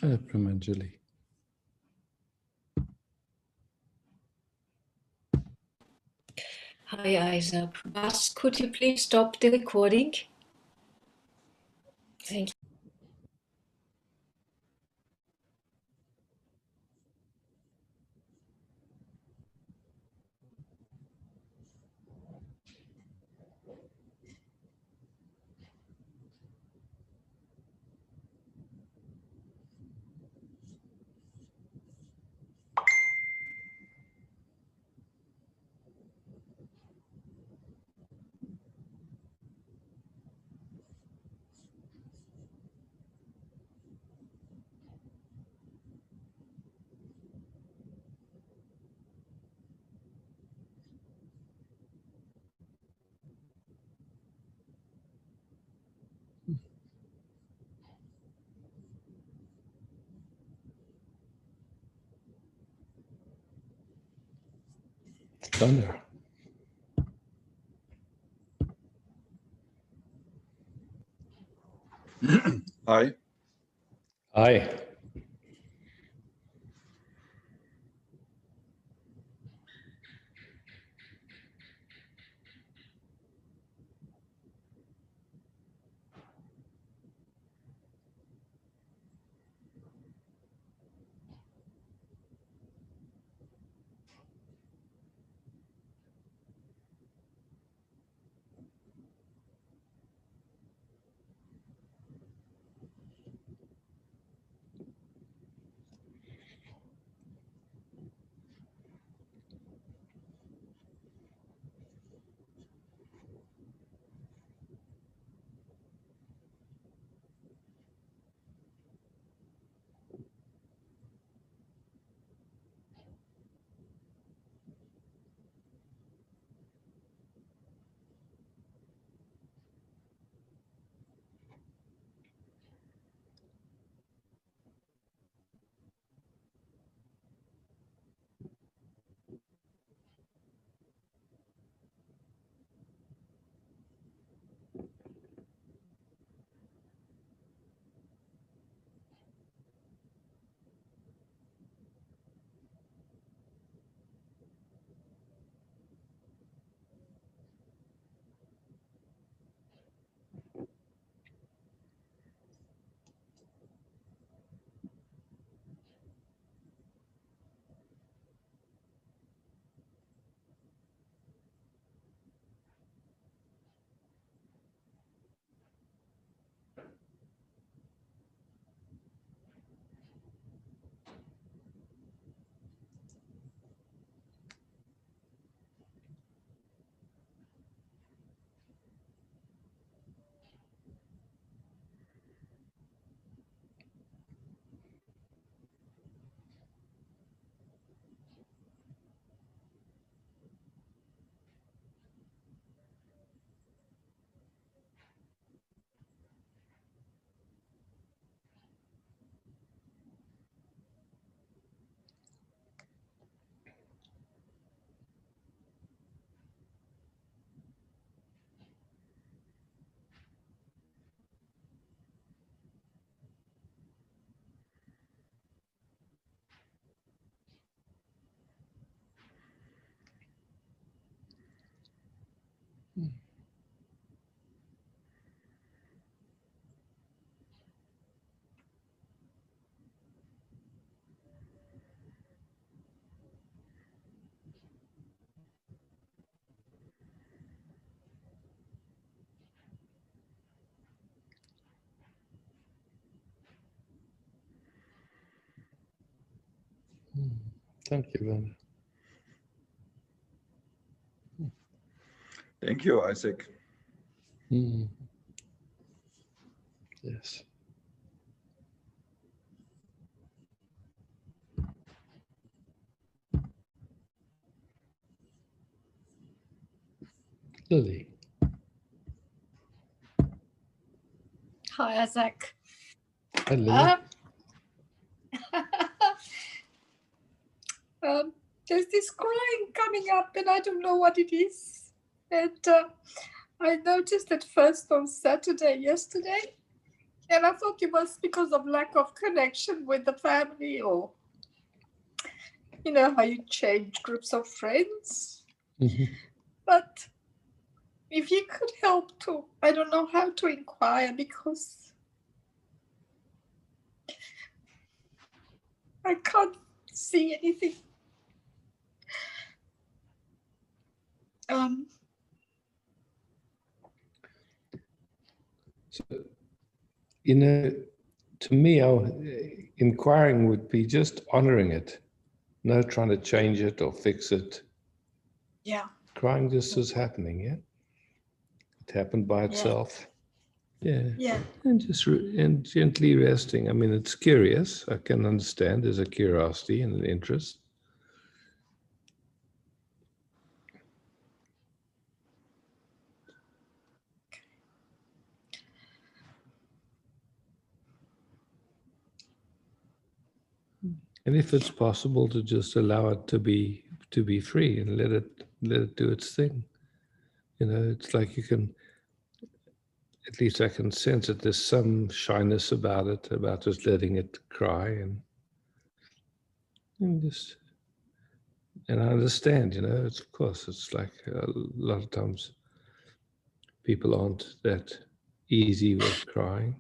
Welcome, Julie. Hi, Isaac. Bas, could you please stop the recording? Thank you. Thunder. Hi. Hi. Thank you, Werner. Thank you, Isaac. Yes. Lily. Hi, Isaac. Hi, Lily. There's this crying coming up and I don't know what it is. And I noticed it first on Saturday, yesterday. And I thought it was because of lack of connection with the family, or, you know, how you change groups of friends. Mhm. But if you could help to, I don't know how to inquire, because I can't see anything. So, you know, to me, inquiring would be just honoring it, no trying to change it or fix it. Yeah. Crying just is happening, yeah? It happened by itself. Yeah. Yeah. And just and gently resting. I mean, it's curious. I can understand there's a curiosity and an interest. And if it's possible to just allow it to be free and let it do its thing. You know, it's like you can, at least I can sense that there's some shyness about it, about just letting it cry and just, and I understand, you know, it's, of course, it's like a lot of times people aren't that easy with crying.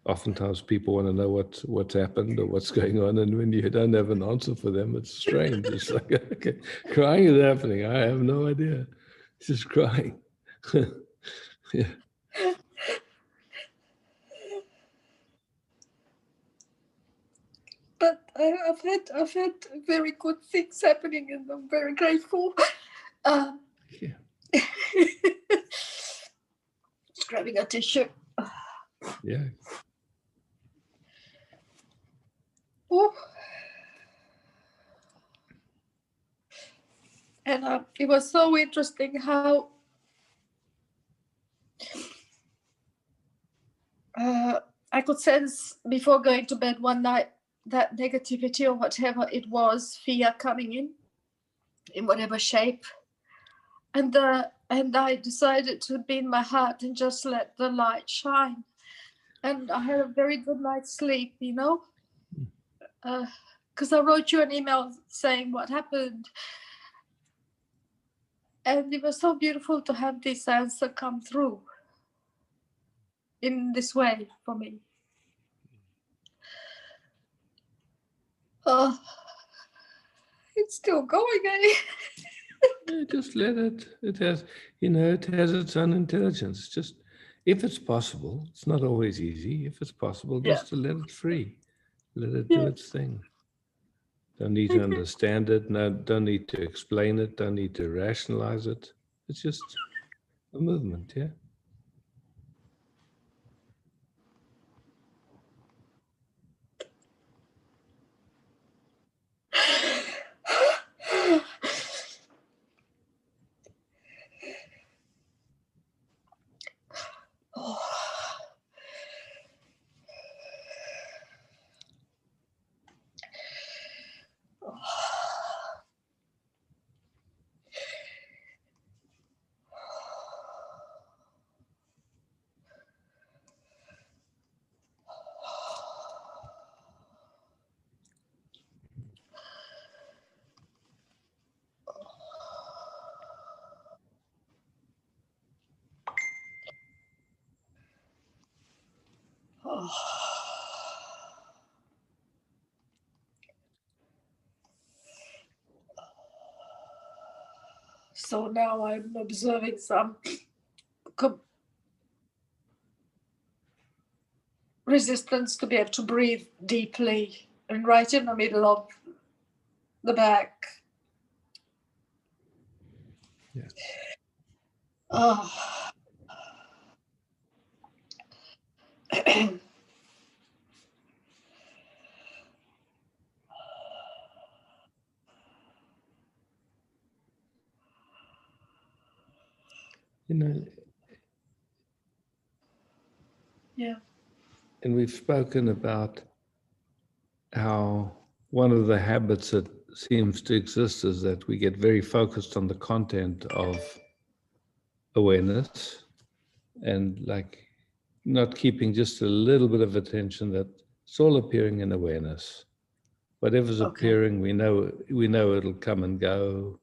Oftentimes people want to know what's happened or what's going on, and when you don't have an answer for them, it's strange. It's like, okay, crying is happening. I have no idea. It's just crying. Yeah. But I've had very good things happening, and I'm very grateful. Yeah. Just grabbing a tissue. Yeah. Oh. And it was so interesting how I could sense before going to bed one night that negativity or whatever it was, fear coming in whatever shape. And I decided to be in my heart and just let the light shine. And I had a very good night's sleep, you know, because I wrote you an email saying what happened. And it was so beautiful to have this answer come through in this way for me. It's still going, eh? Yeah, just let it. It has, you know, it has its own intelligence. Just, if it's possible, it's not always easy. If it's possible, just to let it free, let it do its thing. Don't need to understand it. No, don't need to explain it. Don't need to rationalize it. It's just a movement, yeah. So now I'm observing some resistance to be able to breathe deeply, and right in the middle of the back. Yeah. You know, Yeah. and we've spoken about how one of the habits that seems to exist is that we get very focused on the content of awareness and like not keeping just a little bit of attention that it's all appearing in awareness. Whatever's appearing, we know it'll come and go.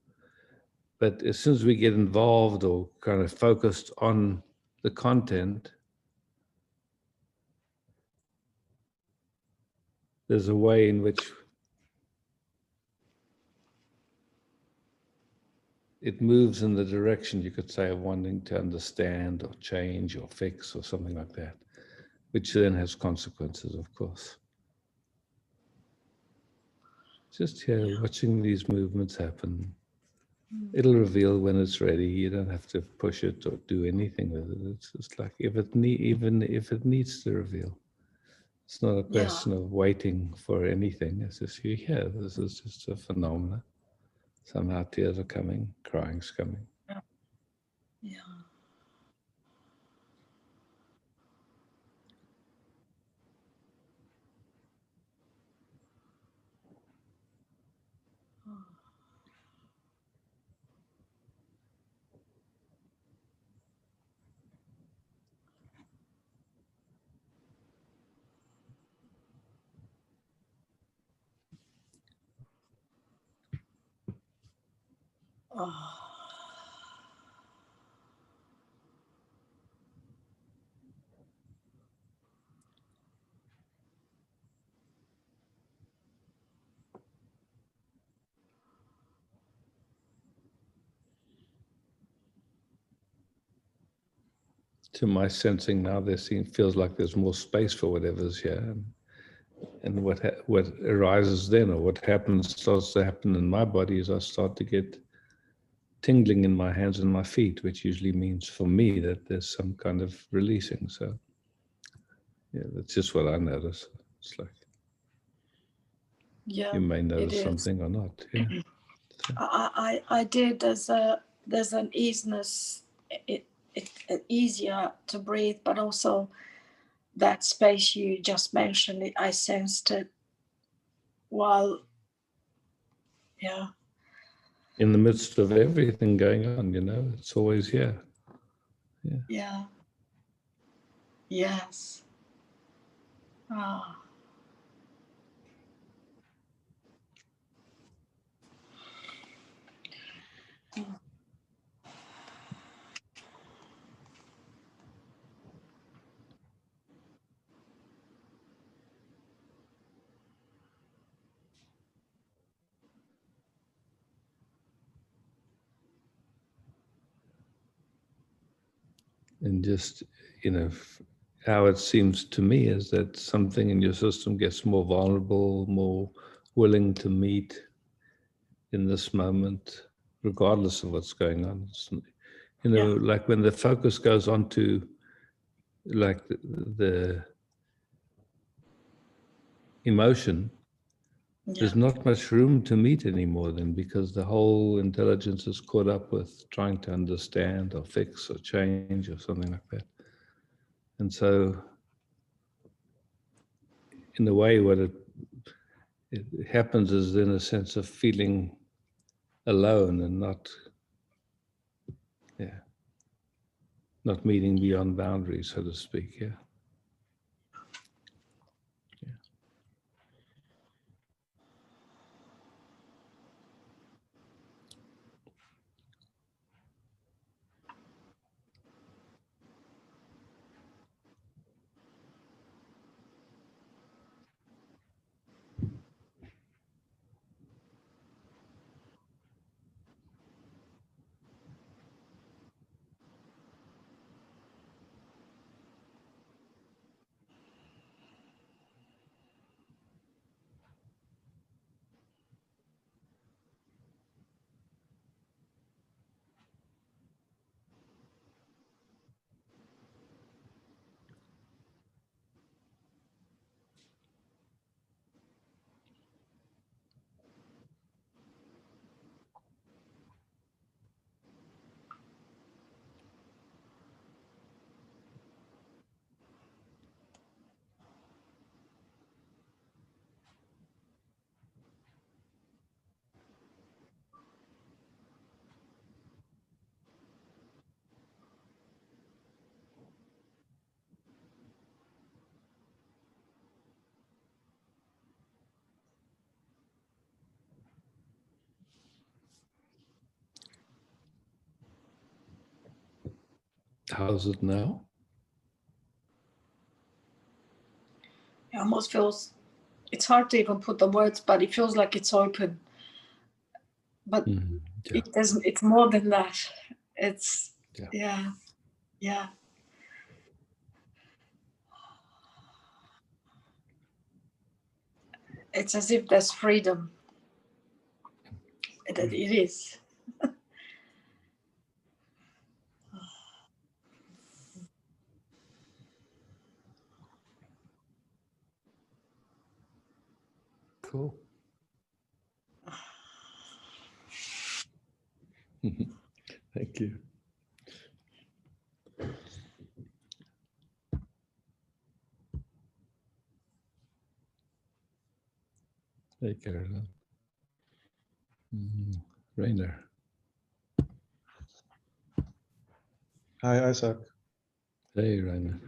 But as soon as we get involved or kind of focused on the content, there's a way in which it moves in the direction, you could say, of wanting to understand or change or fix or something like that, which then has consequences, of course. Just here, watching these movements happen. It'll reveal when it's ready. You don't have to push it or do anything with it. It's just like even if it needs to reveal. It's not a question of waiting for anything. It's just you here. This is just a phenomena. Somehow tears are coming, crying's coming. Yeah. Oh. To my sensing now, feels like there's more space for whatever's here, and what arises then, or what starts to happen in my body, is I start to get tingling in my hands and my feet, which usually means for me that there's some kind of releasing. So, yeah, that's just what I notice. It's like you may notice something or not. Yeah, so. I did. There's an easiness. It's easier to breathe, but also that space you just mentioned, I sensed it while, in the midst of everything going on, it's always here. Yeah. Yes. And just, how it seems to me is that something in your system gets more vulnerable, more willing to meet in this moment, regardless of what's going on. Like when the focus goes on to like the emotion, there's not much room to meet anymore then, because the whole intelligence is caught up with trying to understand or fix or change or something like that. And so in a way, what it happens is then a sense of feeling alone and not meeting beyond boundaries, so to speak. Yeah. how's it now? It almost feels, it's hard to even put the words, but it feels like it's open. But Yeah. it doesn't, it's more than that. It's, Yeah. yeah. It's as if there's freedom. It is. Cool. Thank you. Hey, Carolyn. Rainer. Hi, Isaac. Hey, Rainer.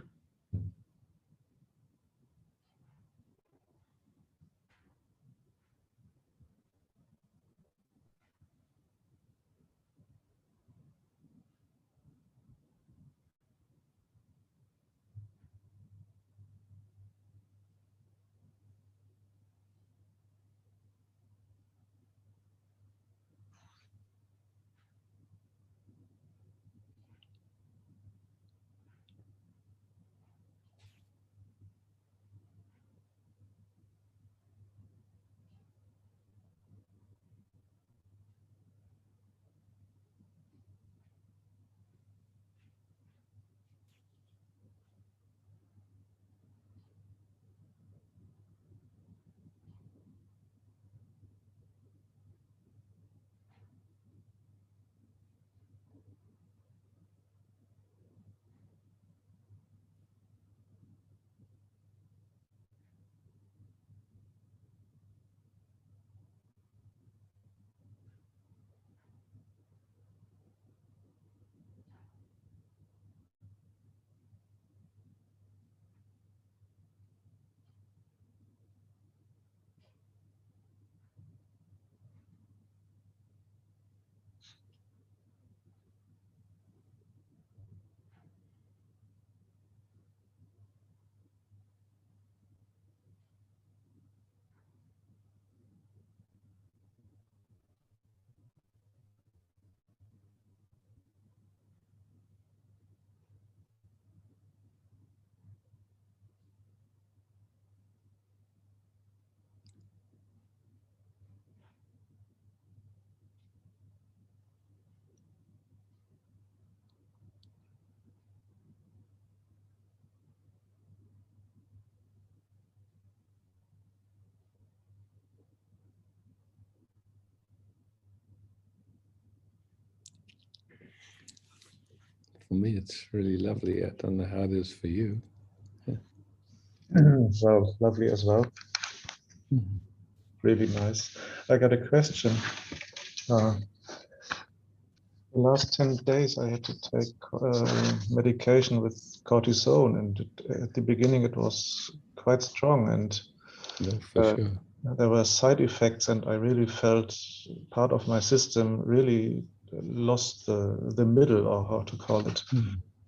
For me, it's really lovely. I don't know how it is for you. Well, lovely as well. Really nice. I got a question. The last 10 days, I had to take medication with cortisone, and at the beginning, it was quite strong, and No, for sure. there were side effects, and I really felt part of my system really lost the middle, or how to call it.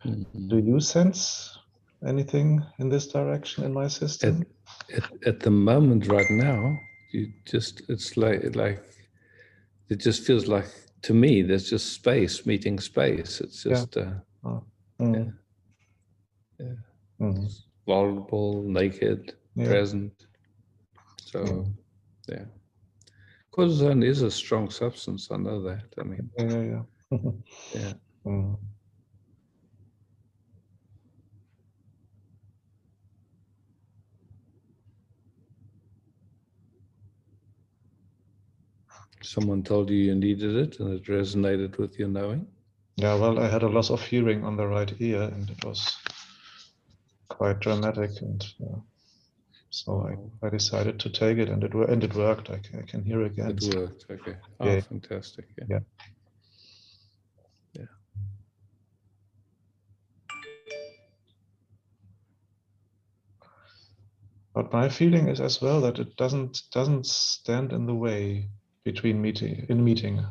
Do you sense anything in this direction in my system? At the moment, right now, it's like it just feels like, to me, there's just space meeting space. It's just It's vulnerable, naked, present. So yeah, cortisone is a strong substance. I know that. I mean, yeah. Someone told you needed it, and it resonated with your knowing. Yeah, well, I had a loss of hearing on the right ear, and it was quite dramatic, and so I decided to take it, and it worked. I can hear again. It worked. Okay. Oh, fantastic. Yeah. Yeah. But my feeling is as well that it doesn't stand in the way. between meeting.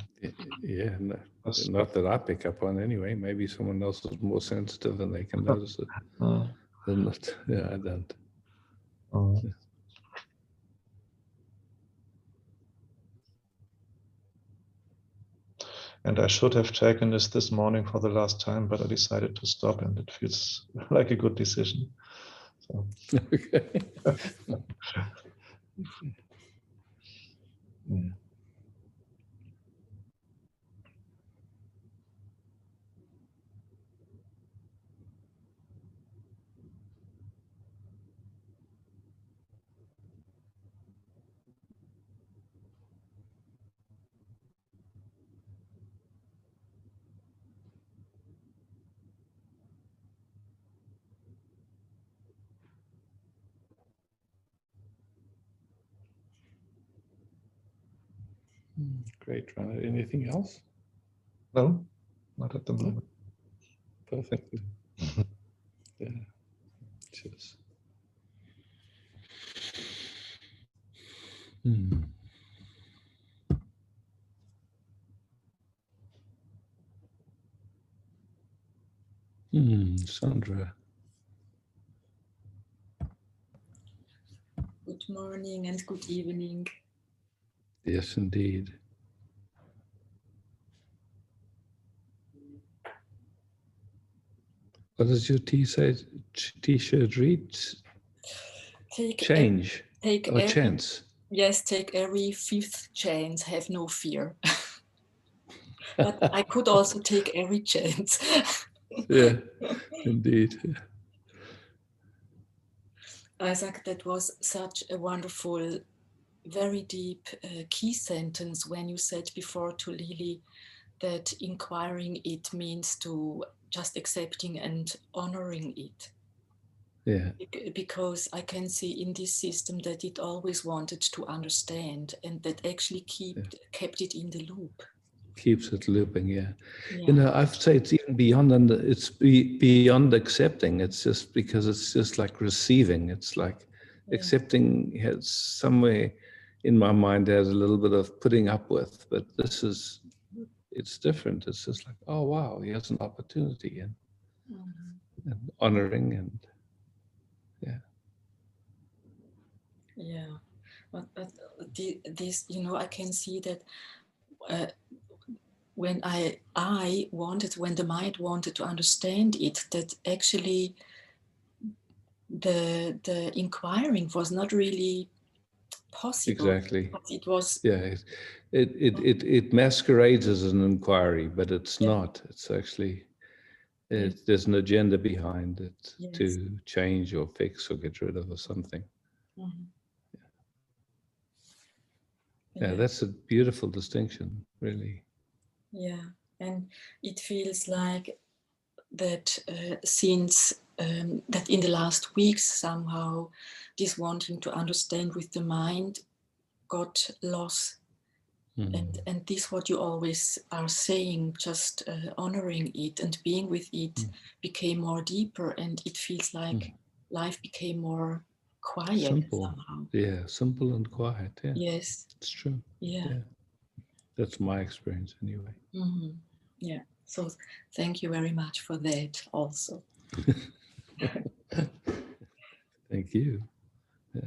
Yeah, no, That's- not that I pick up on anyway. Maybe someone else is more sensitive and they can notice it. I'm not, yeah, I don't. uh, And I should have taken this morning for the last time, but I decided to stop, and it feels like a good decision. So. Okay. Yeah. Great, Rana. Anything else? No, not at the moment. Perfect. Yeah. Cheers. Sandra. Good morning and good evening. Yes, indeed. What does your T-shirt read? Change or chance? Yes, take every fifth chance, have no fear. But I could also take every chance. Yeah, indeed. Isaac, that was such a wonderful, very deep key sentence when you said before to Lily that inquiring it means to just accepting and honoring it. Yeah. Because I can see in this system that it always wanted to understand and that actually kept it in the loop. Keeps it looping, yeah. You know, I'd say it's even beyond, and it's beyond accepting. It's just because it's just like receiving. It's like accepting has somewhere in my mind has a little bit of putting up with, but this is, it's different. It's just like, oh wow, here's an opportunity, and honoring, and but this, you know, I can see that when when the mind wanted to understand it, that actually the inquiring was not really possible. exactly. But it was it masquerades as an inquiry, but it's not. It's actually there's an agenda behind it to change or fix or get rid of or something. Yeah, that's a beautiful distinction, really. Yeah, and it feels like that since that in the last weeks somehow this wanting to understand with the mind got lost. And this what you always are saying, just honoring it and being with it became more deeper, and it feels like life became more quiet somehow. Yeah, simple and quiet. Yeah. Yes, it's true. Yeah. That's my experience anyway. Yeah, so thank you very much for that also. Thank you. Yeah.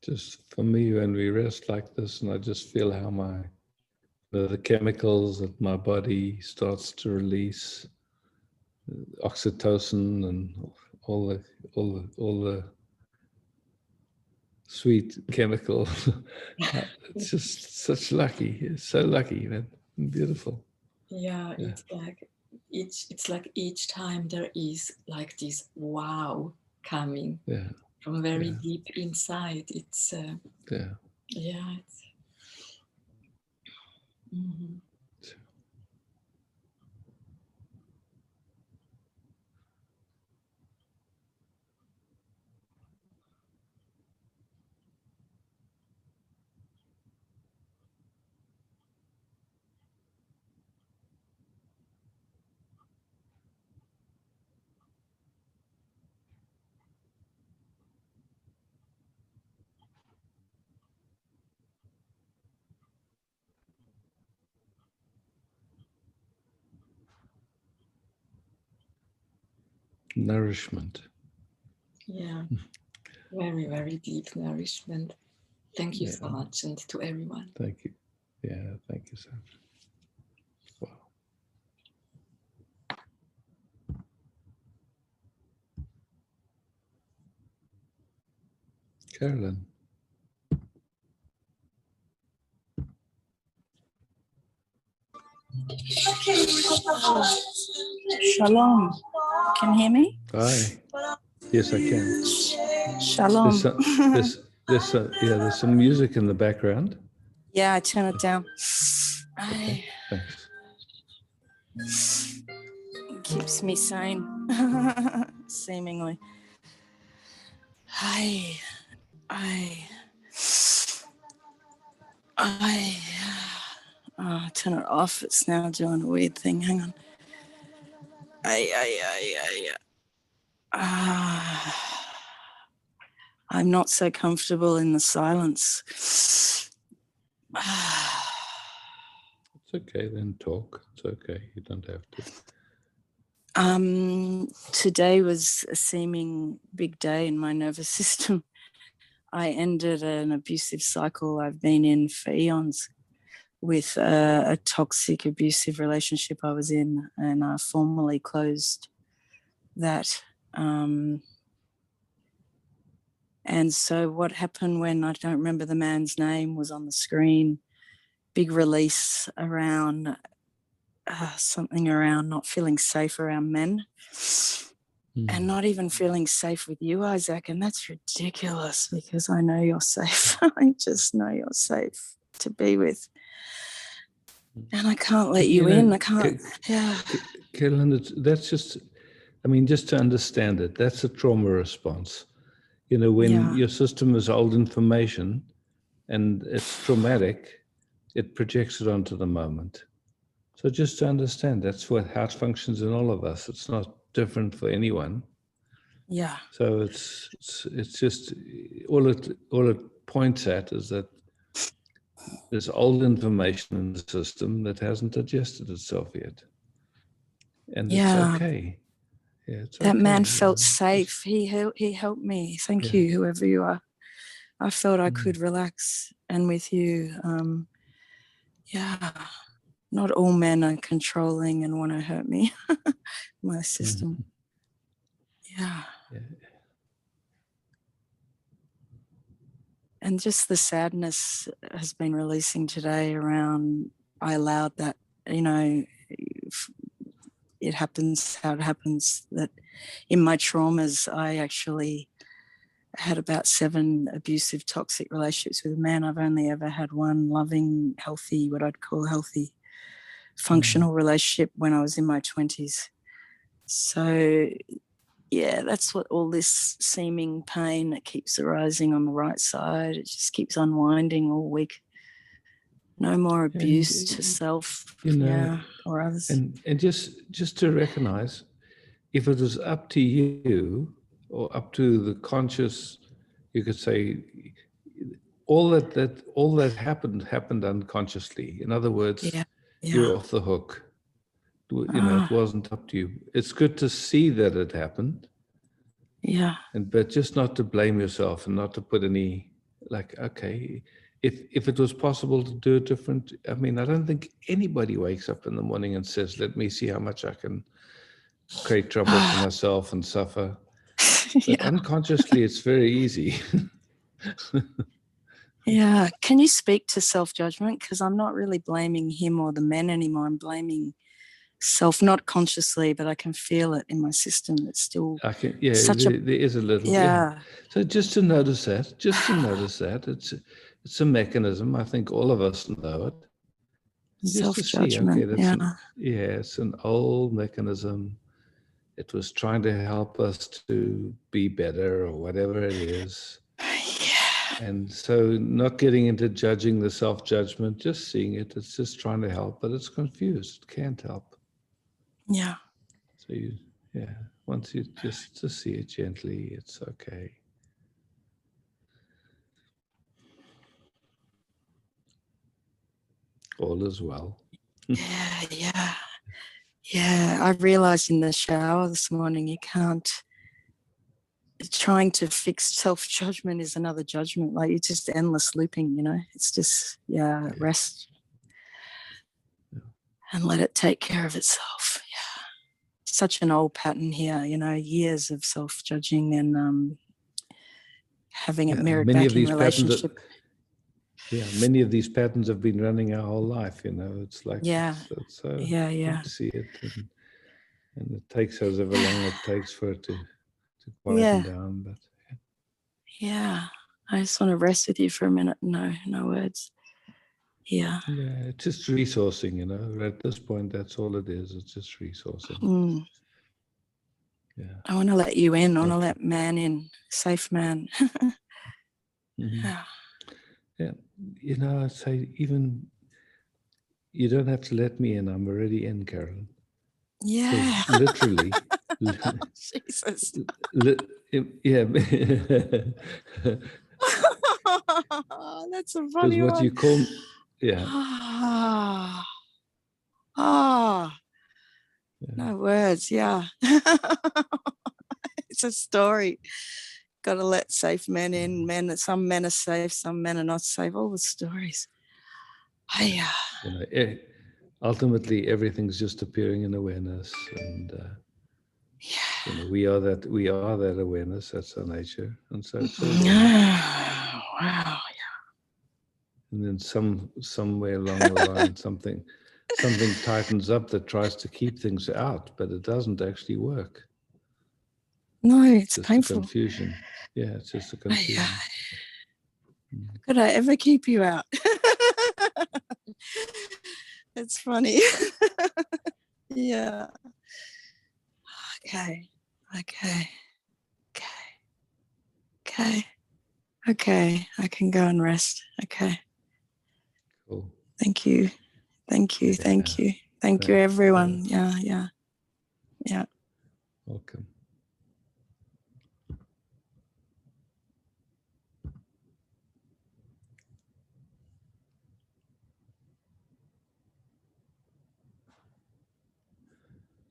Just for me, when we rest like this, and I just feel how the chemicals that my body starts to release, oxytocin and all the sweet chemical. It's just such lucky. It's so lucky, man. Beautiful. Yeah, it's like each time there is like this wow coming from very deep inside. It's it's Nourishment. Yeah, very, very deep nourishment. Thank you so much, and to everyone. Thank you. Yeah, thank you so much. Wow. Carolyn. Shalom. Can you hear me? Hi. Yes, I can. Shalom. There's some music in the background. Yeah, I turn it down. Okay, thanks. It keeps me sane, seemingly. Turn it off. It's now doing a weird thing. Hang on. I'm not so comfortable in the silence. It's okay, then talk. It's okay. You don't have to. Today was a seeming big day in my nervous system. I ended an abusive cycle I've been in for eons with a toxic, abusive relationship I was in, and I formally closed that. And so what happened when, I don't remember the man's name, was on the screen, big release around something around not feeling safe around men and not even feeling safe with you, Isaac. And that's ridiculous because I know you're safe. I just know you're safe to be with. And I can't let you in. I can't. Carolyn, that's just, I mean, just to understand it, that's a trauma response. You know, when your system is old information and it's traumatic, it projects it onto the moment. So just to understand, that's how it functions in all of us. It's not different for anyone. Yeah. So it's just all it points at is that there's old information in the system that hasn't adjusted itself yet, and it's okay. Yeah, it's that okay. man felt safe. He helped me. Thank you, whoever you are. I felt I could relax, and with you, not all men are controlling and want to hurt me. My system. Yeah. And just the sadness has been releasing today around, I allowed that, you know, it happens how it happens, that in my traumas, I actually had about 7 abusive, toxic relationships with a man. I've only ever had one loving, healthy, what I'd call healthy, functional relationship when I was in my 20s. So, yeah, that's what all this seeming pain that keeps arising on the right side, it just keeps unwinding all week. No more abuse to self, or others. And just to recognize, if it was up to you or up to the conscious, you could say, all that happened unconsciously. In other words, Yeah. you're Yeah. off the hook. It wasn't up to you. It's good to see that it happened, Yeah. but just not to blame yourself and not to put any, like, okay, if it was possible to do it different. I mean, I don't think anybody wakes up in the morning and says, let me see how much I can create trouble for myself and suffer. But Yeah. unconsciously, it's very easy. Yeah. Can you speak to self-judgment? Because I'm not really blaming him or the men anymore. I'm blaming self, not consciously, but I can feel it in my system. It's still such there is a little. yeah. So just to notice that, it's a mechanism. I think all of us know it. And just to see, okay, Self-judgment. it's an old mechanism. It was trying to help us to be better or whatever it is. Yeah. And so not getting into judging the self-judgment, just seeing it, it's just trying to help, but it's confused. It can't help. Yeah. So once you just to see it gently, it's okay. All is well. Yeah. I realized in the shower this morning, you can't, trying to fix self-judgment is another judgment. Like, it's just endless looping, it's just, rest and let it take care of itself. Yeah. Such an old pattern here, years of self-judging and having it mirrored back in relationship. Many of these patterns have been running our whole life, it's like, it's so good to see it. And it takes however long it takes for it to quieten down. But yeah, I just want to rest with you for a minute. No words. Yeah, it's just resourcing, at this point, that's all it is. It's just resourcing. I want to let you in. I want to let man in, safe man. I say, even you don't have to let me in. I'm already in, Carolyn. Yeah. Literally. Jesus. That's a funny what one. you call, no words. Yeah. It's a story. Got to let safe men in. Some men are safe, some men are not safe. All the stories. Ultimately, everything's just appearing in awareness, and we are that awareness. That's our nature, and so it's all there. Wow. And then somewhere along the line, something tightens up that tries to keep things out, but it doesn't actually work. No, it's just painful. A confusion. Yeah, it's just a confusion. Could I ever keep you out? It's funny. Yeah. Okay. I can go and rest. Okay. Cool. Thank you. Thank you, everyone. Yeah. Welcome.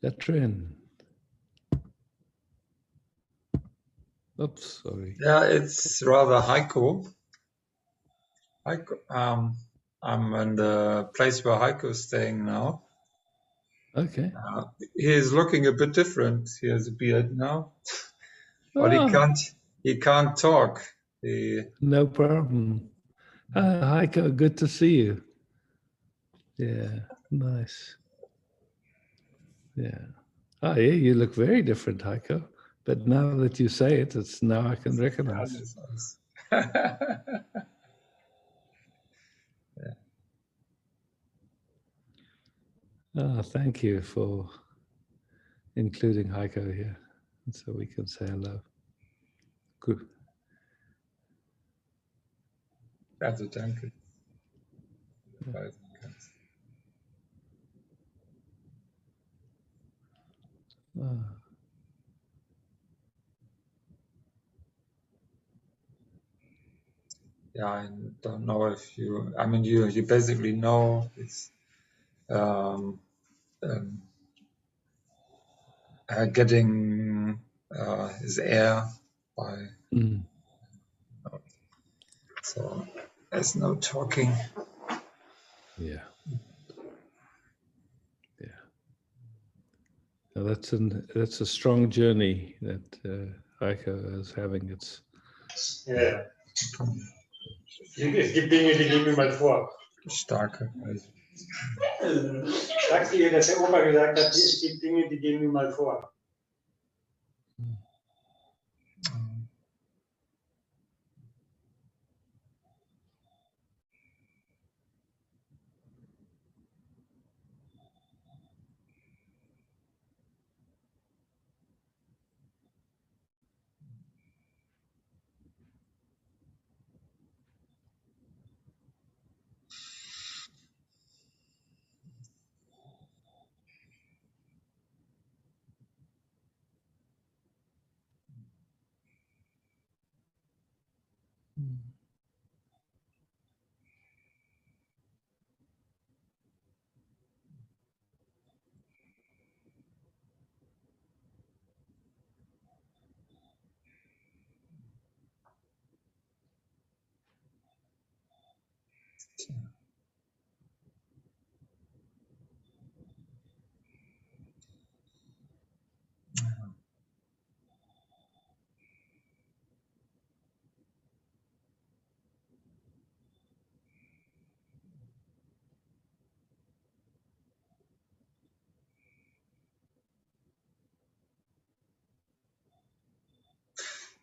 Katrin. Oops, sorry. Yeah, it's rather Heiko. I'm in the place where Heiko is staying now. Okay. He is looking a bit different. He has a beard now, but he can't talk. No problem. Heiko, good to see you. Yeah, nice. Yeah. Oh, yeah, you look very different, Heiko. But now that you say it, now I can recognize. Thank you for including Heiko here, so we can say hello. Good. Also, danke. yeah, I don't know if you. I mean, you basically know it's um, getting his air by. Mm. So there's no talking. Yeah. Yeah. Now that's a strong journey that Heiko is having. It's Ja. Es gibt Dinge, die gehen mir mal vor. Starke. Sagst du ihr, dass der Opa gesagt hat, es gibt Dinge, die gehen mir mal vor?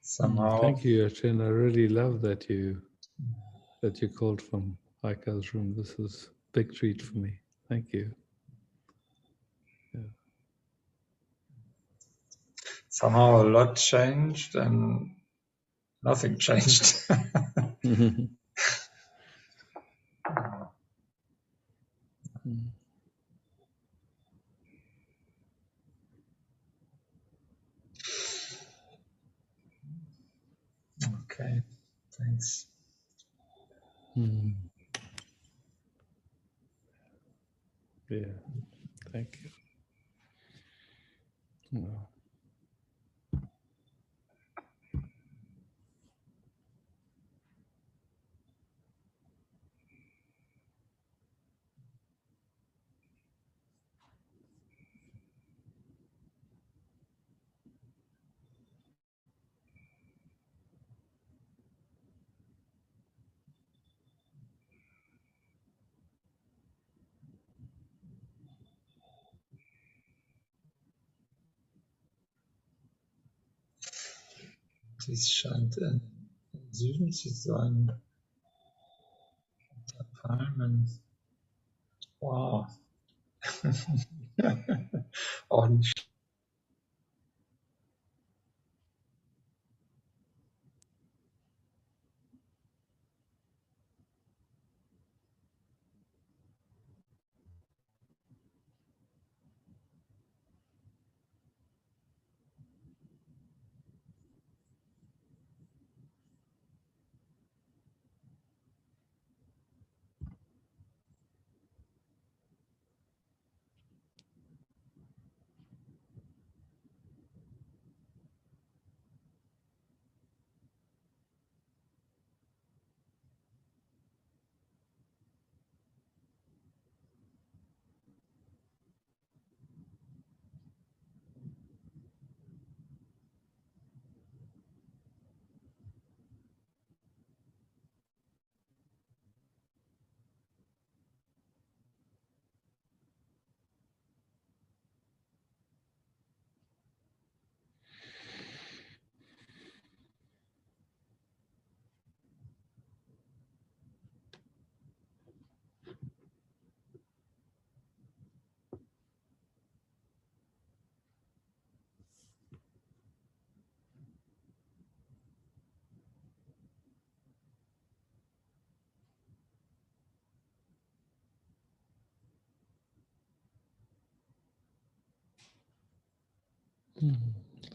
Somehow. Thank you, Yashin. I really love that you called from Heiko's room. This is a big treat for me. Thank you. Somehow a lot changed and nothing changed. Okay, thanks. Yeah, thank you. Well, Dies scheint im Süden zu sein. Der Palmen. Wow. Auch nicht.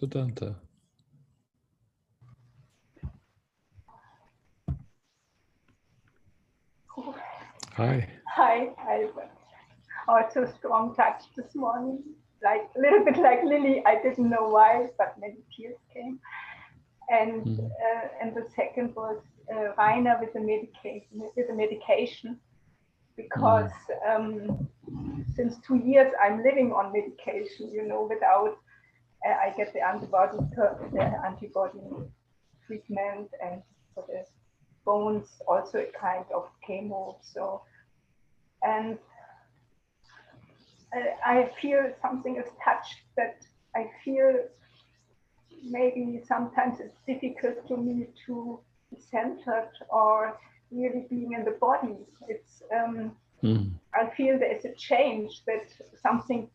Vedanta. Hi. Hi, I also strong touch this morning, like a little bit like Lily. I didn't know why, but many tears came. And the second was Rainer with the medication, because since 2 years I'm living on medication, you know, without I get the antibody treatment, and for the bones also a kind of chemo. So, and I feel something is touched, that I feel maybe sometimes it's difficult to me to be centered or really being in the body. It's I feel there is a change, that something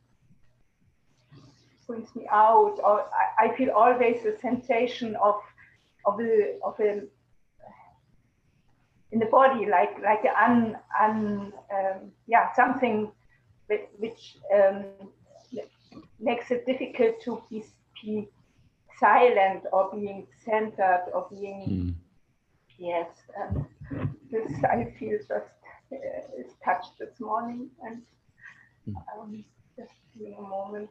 brings me out, or I feel always a sensation of a in the body, like something which makes it difficult to be silent or being centered or being yes. This I feel just is touched this morning, and just feeling a moment.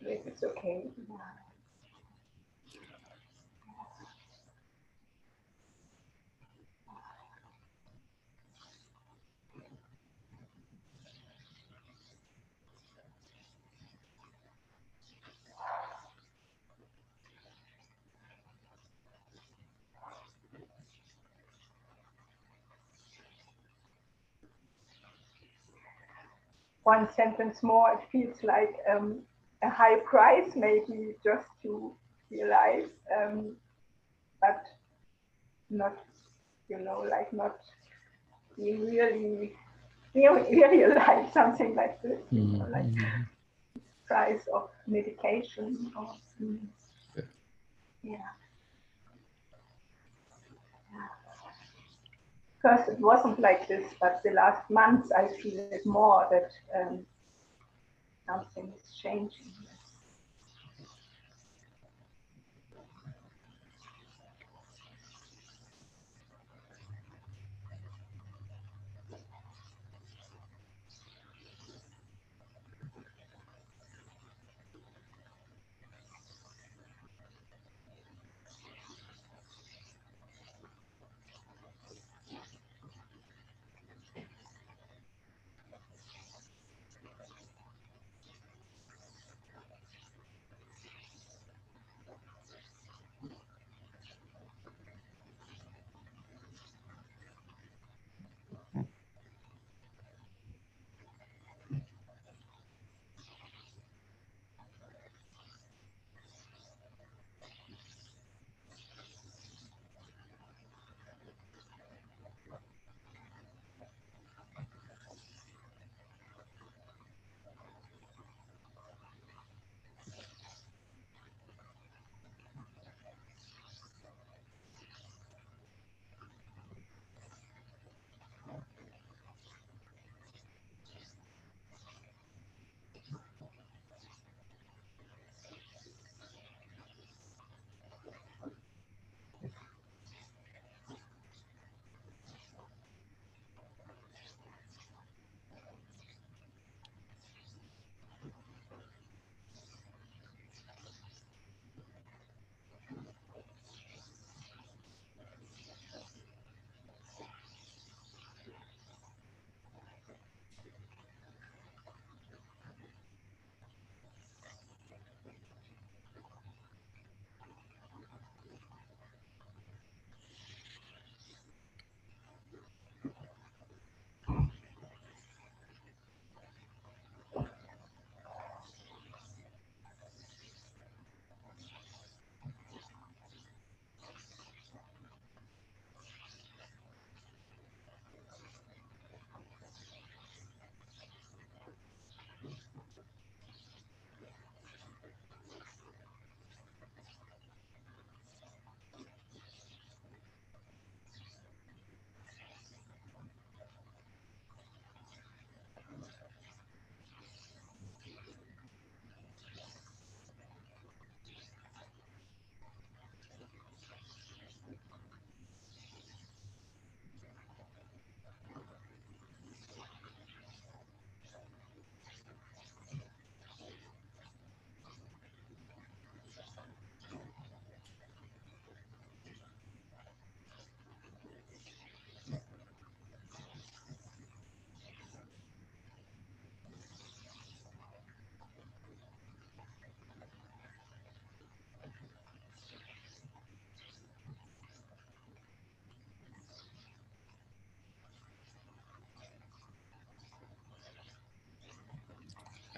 If it's okay. One sentence more, it feels like a high price, maybe, just to be alive, but not, you know, like not being really alive, something like this, you know, like price of medication or yeah. First it wasn't like this, but the last months I feel it more, that something is changing.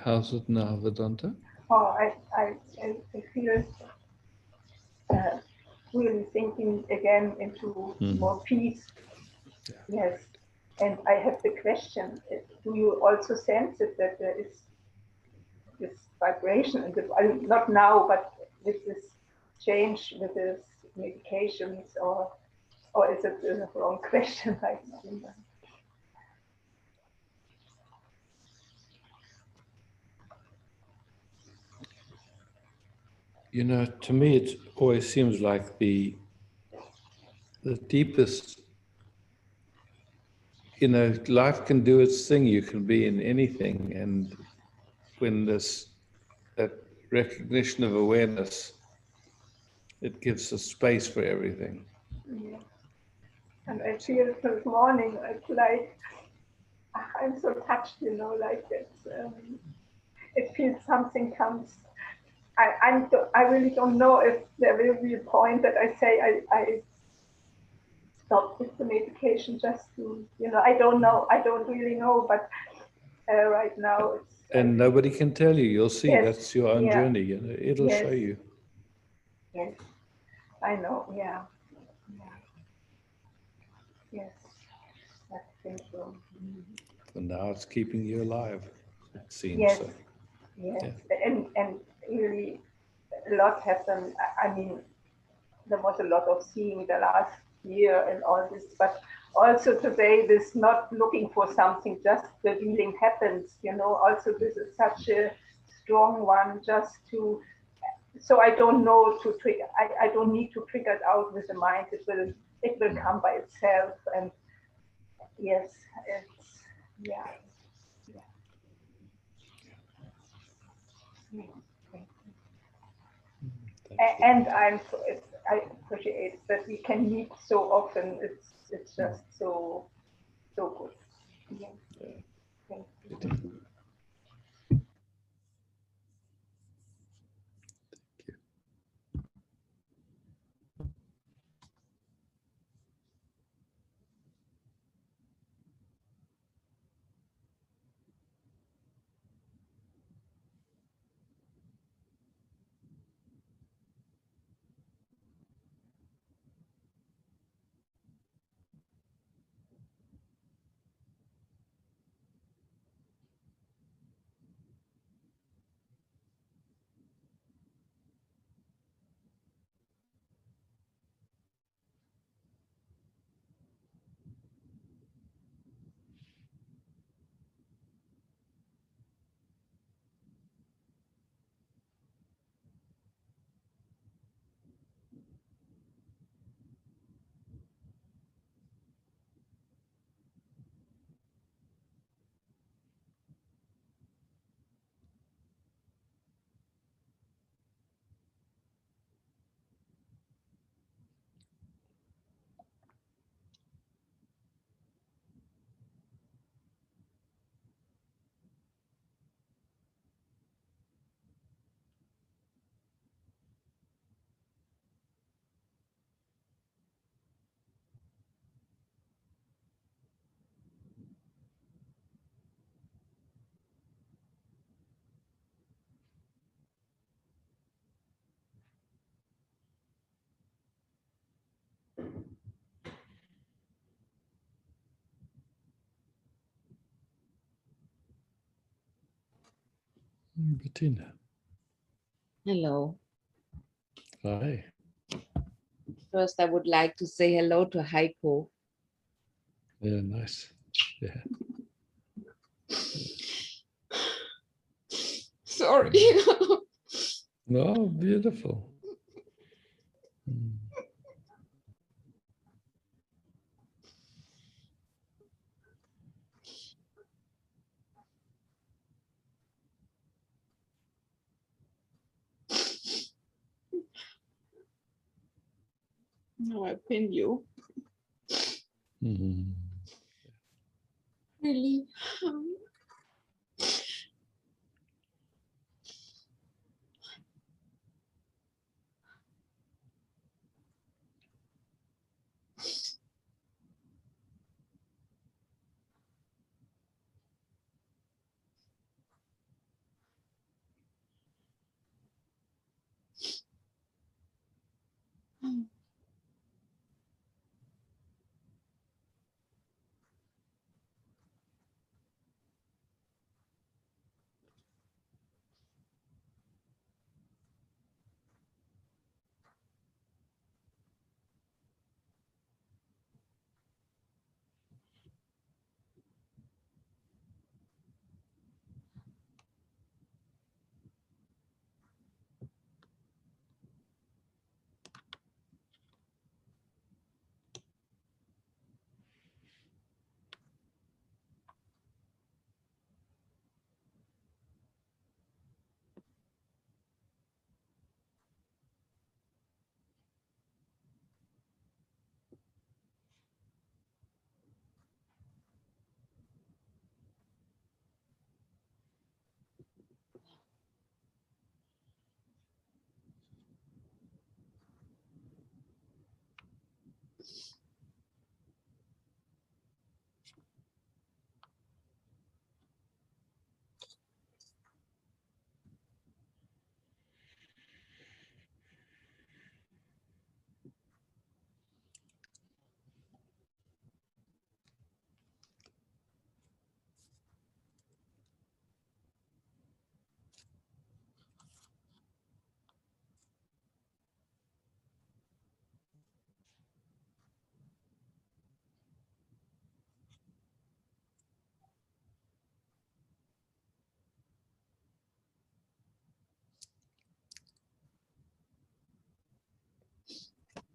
How's it now, Vedanta? Oh, I feel really sinking again into more peace. Yes. And I have the question, do you also sense it that there is this vibration, and not now, but with this change, with this medications, or is it the wrong question right now? You know, to me, it always seems like the deepest, you know, life can do its thing. You can be in anything. And when that recognition of awareness, it gives a space for everything. Yeah. And I feel this morning, it's like, I'm so touched, you know, like it feels something comes. I really don't know if there will be a point that I say I stop with the medication just to, you know, I don't know. I don't really know, but right now it's. And nobody can tell you. You'll see. Yes, That's your own journey. You know, it'll show you. Yes, I know. Yeah. Yes, I think so. For now, it's keeping you alive. It seems Yes, so. yes, and really, a lot happened. I mean, there was a lot of seeing the last year and all this, but also today, this not looking for something, just the healing happens. You know, also this is such a strong one, just to. So I don't know to trigger. I don't need to trigger it out with the mind. It will come by itself. And yes, it's yeah. And I appreciate that we can meet so often. It's just so good. Yeah. Thank you. Bettina. Hello. Hi. First, I would like to say hello to Heiko. Yeah, nice. Yeah. Sorry. No, beautiful. No, I pin you. Mm-hmm. Really?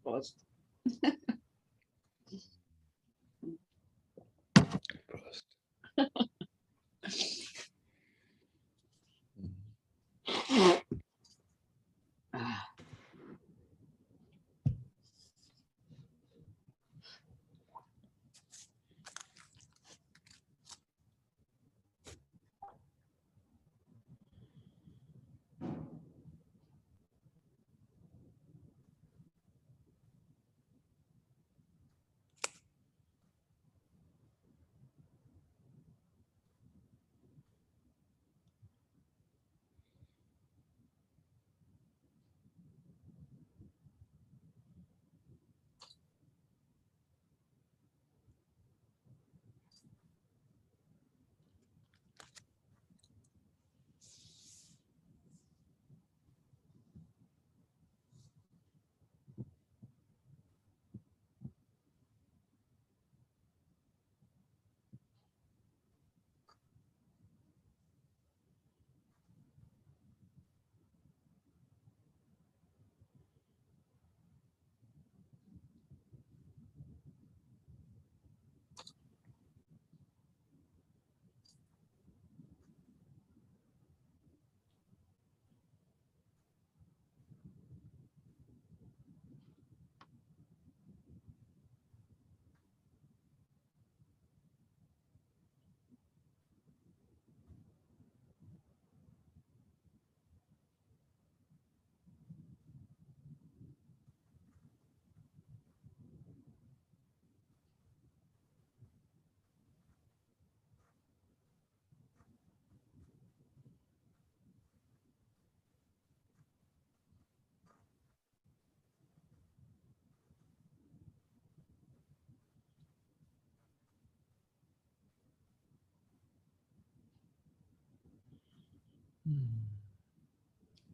Prost. Prost.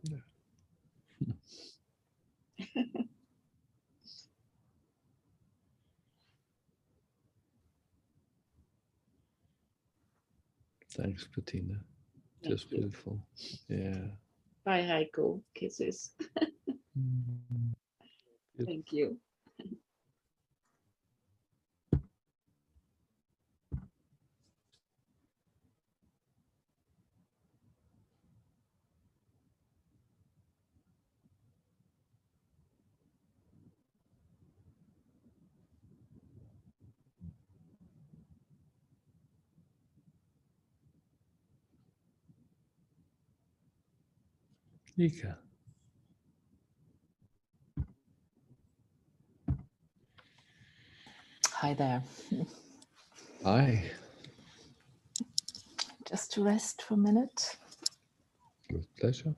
Yeah. Thanks, Bettina. Just beautiful. Yeah. Bye, Heiko. Kisses. Thank you. Ika. Hi there. Hi. Just to rest for a minute. With pleasure.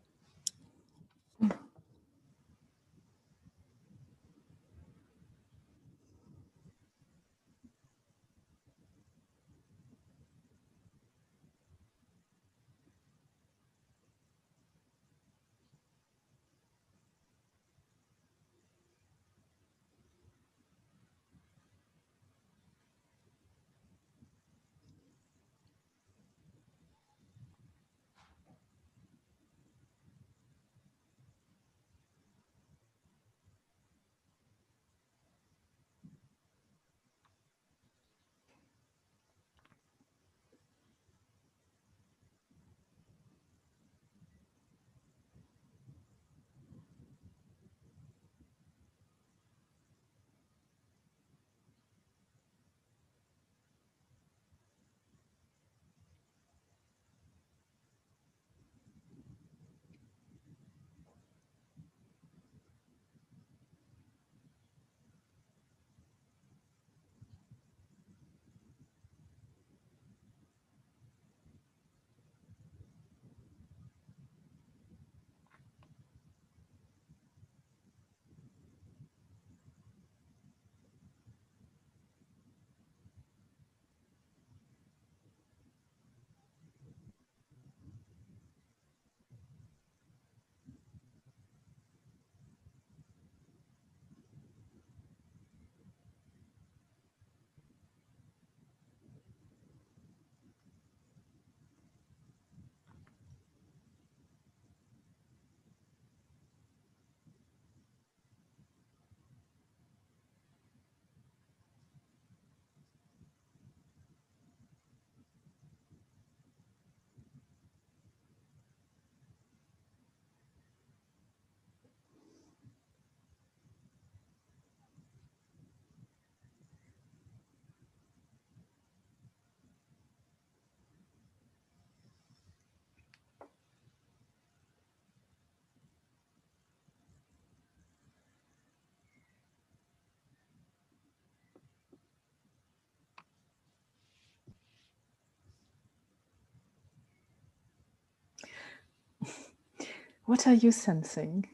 What are you sensing?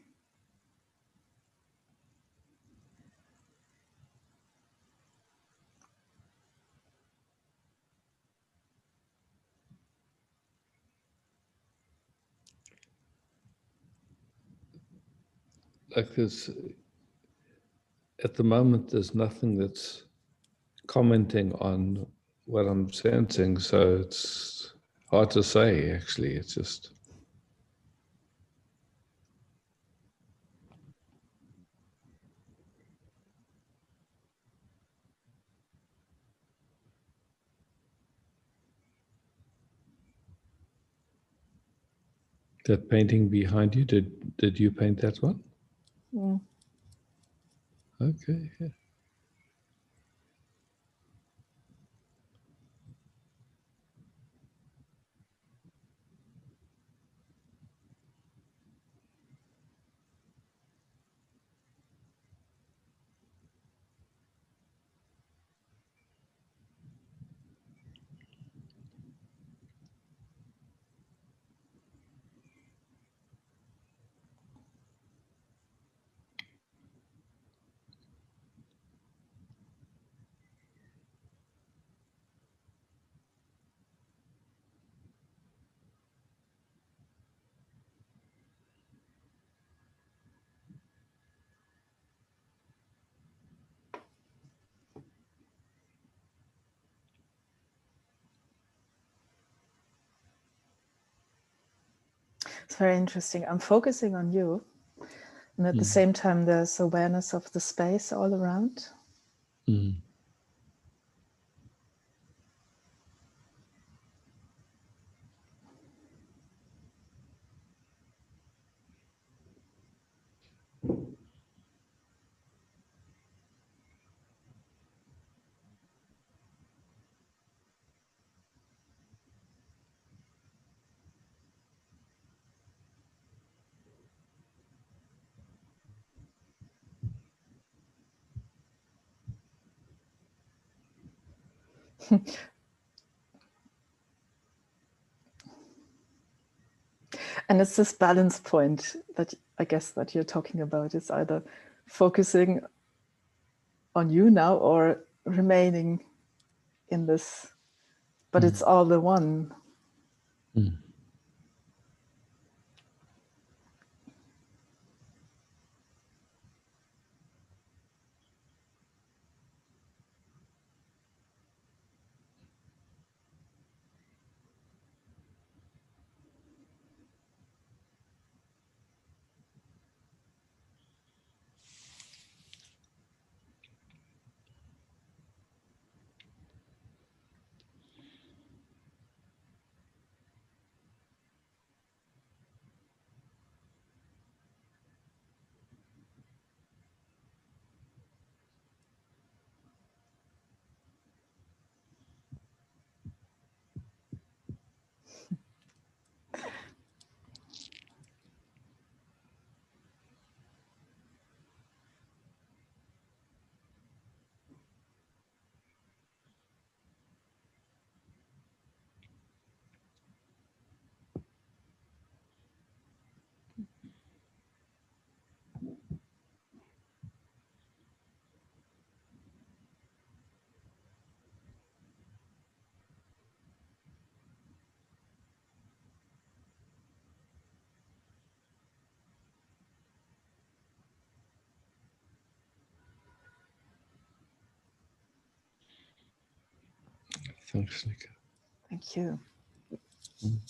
Like this, at the moment, there's nothing that's commenting on what I'm sensing, so it's hard to say, actually. It's just... That painting behind you, did you paint that one? Mm. Okay, yeah. It's very interesting. I'm focusing on you, and at the same time, there's awareness of the space all around. Mm. And it's this balance point that I guess that you're talking about. It's either focusing on you now or remaining in this, but it's all the one. Mm. Thanks, Nika. Thank you. Mm.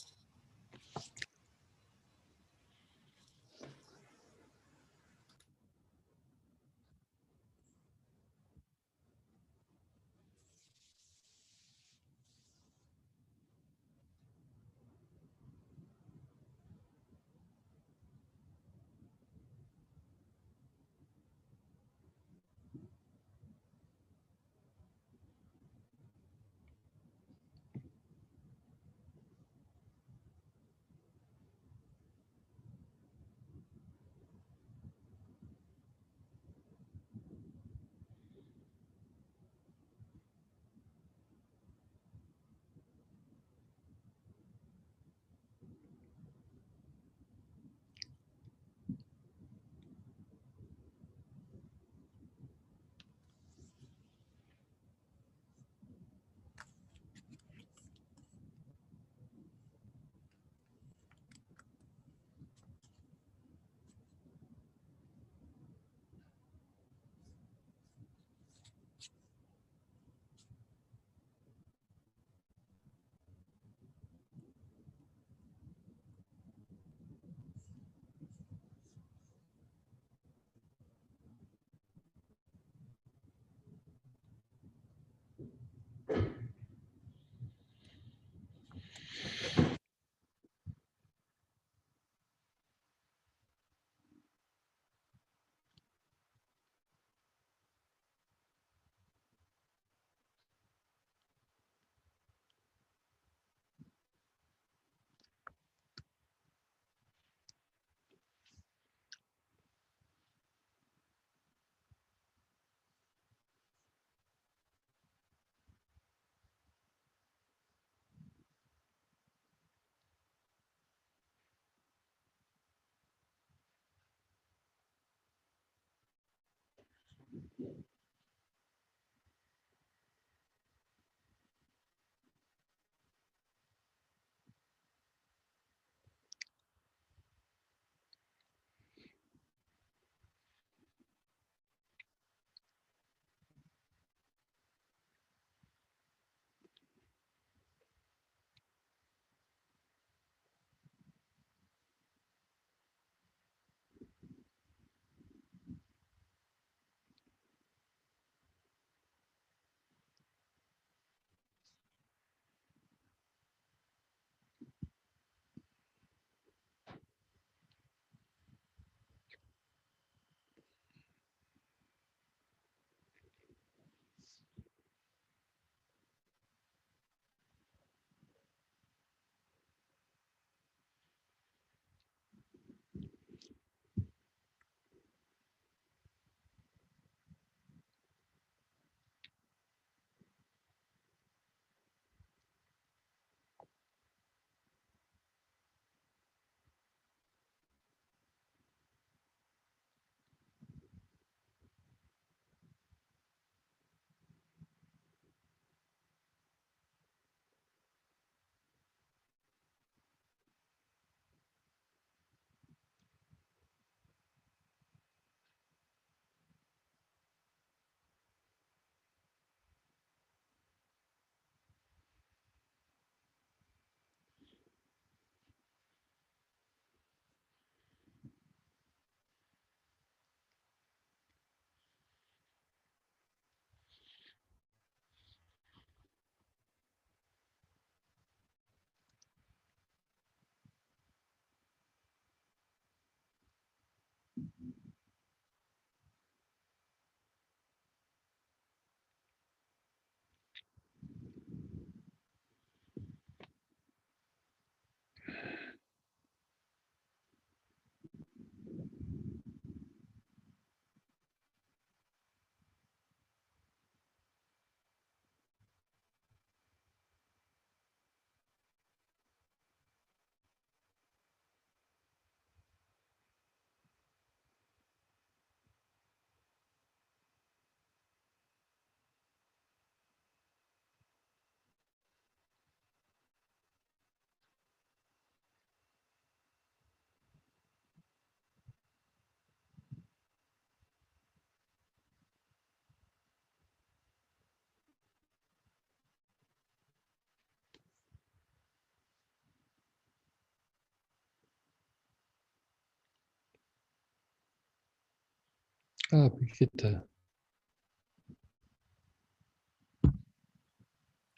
Ah, Brigitte.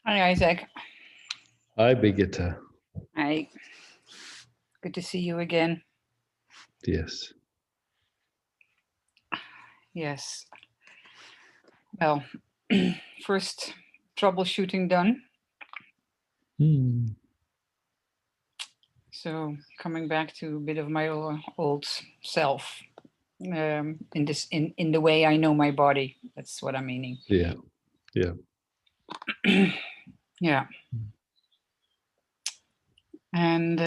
Hi, Isaac. Hi, Brigitte. Hi. Good to see you again. Yes. Yes. Well, first troubleshooting done. So coming back to a bit of my old self in the way I know my body. That's what I'm meaning. Yeah. Yeah. Yeah. And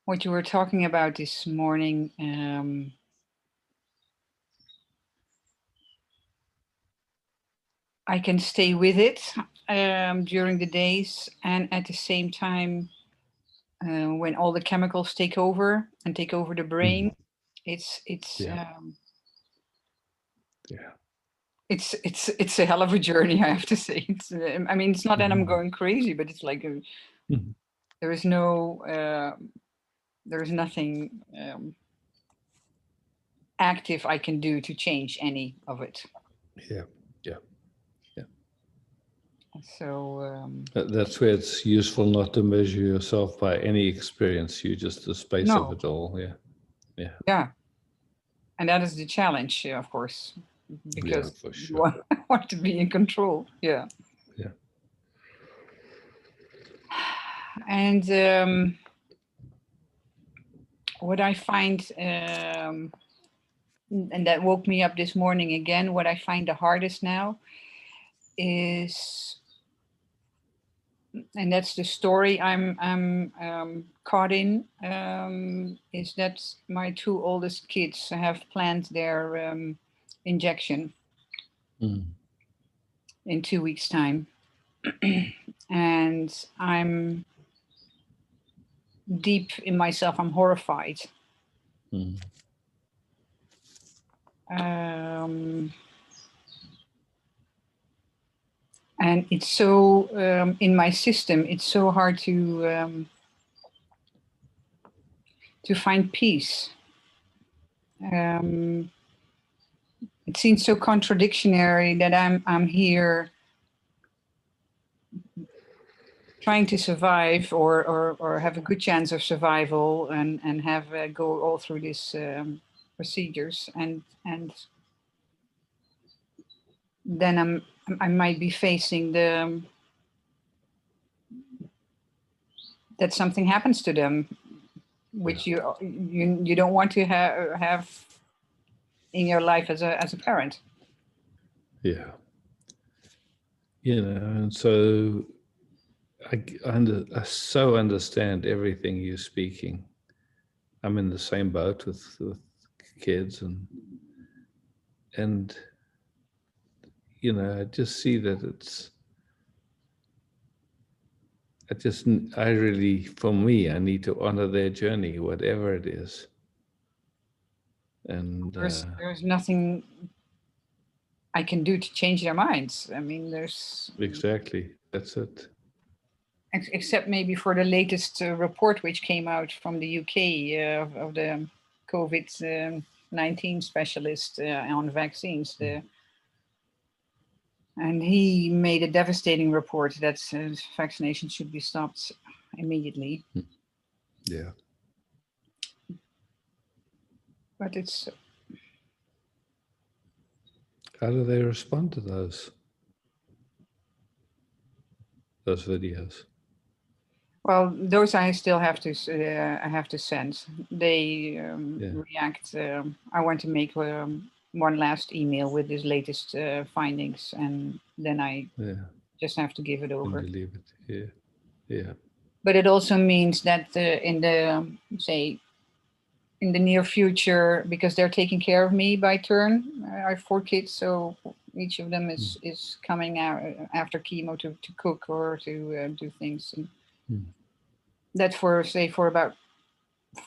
what you were talking about this morning, I can stay with it during the days, and at the same time, when all the chemicals take over the brain, it's Yeah. it's a hell of a journey, I have to say. It's I mean, it's not that I'm going crazy, but it's like there is no there is nothing active I can do to change any of it. Yeah. Yeah. Yeah. So that's where it's useful not to measure yourself by any experience. You just the space of it all. Yeah. Yeah. Yeah. And that is the challenge, of course, because yeah, for you sure. want to be in control. Yeah. Yeah. And what I find, and that woke me up this morning again, what I find the hardest now is and that's the story I'm caught in, is that my two oldest kids have planned their injection in 2 weeks' time. And I'm deep in myself, I'm horrified. And it's so in my system, it's so hard to find peace. It seems so contradictory that I'm here trying to survive or have a good chance of survival and have go all through these procedures, and then I might be facing that something happens to them, which you don't want to have in your life as a parent. Yeah. And so I so understand everything you're speaking. I'm in the same boat with kids, and I just see that I really, for me, I need to honor their journey, whatever it is. And there's nothing I can do to change their minds. I mean, there's exactly, that's it. Except maybe for the latest report which came out from the UK of the COVID-19 specialist on vaccines. And he made a devastating report that vaccination should be stopped immediately. Yeah. But it's... How do they respond to those videos? Well, those I still have to send. They react. I want to make one last email with his latest findings, and then I just have to give it over. And you leave it. Yeah. But it also means that in the near future, because they're taking care of me by turn. I have 4 kids, so each of them is coming out after chemo to cook or to do things. And that for about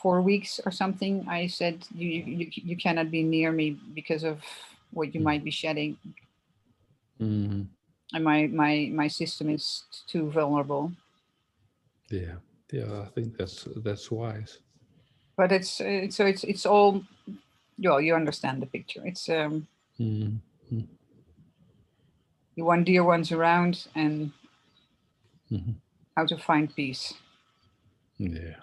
4 weeks or something, I said you cannot be near me because of what you might be shedding. And my system is too vulnerable. Yeah, I think that's wise. But it's all, well, you understand the picture. It's you want dear ones around, and how to find peace. Yeah.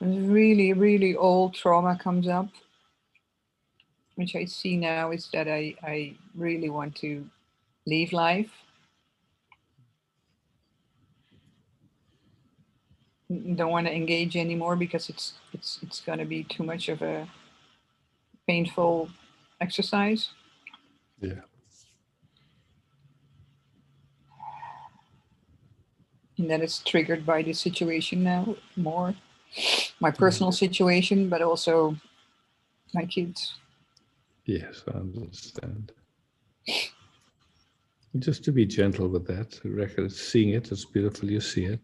Really, really old trauma comes up, which I see now is that I really want to leave life. Don't want to engage anymore because it's going to be too much of a painful exercise. Yeah. and that is triggered by the situation now more. My personal situation, but also my kids. Yes, I understand. Just to be gentle with that, record seeing it, it's beautiful you see it.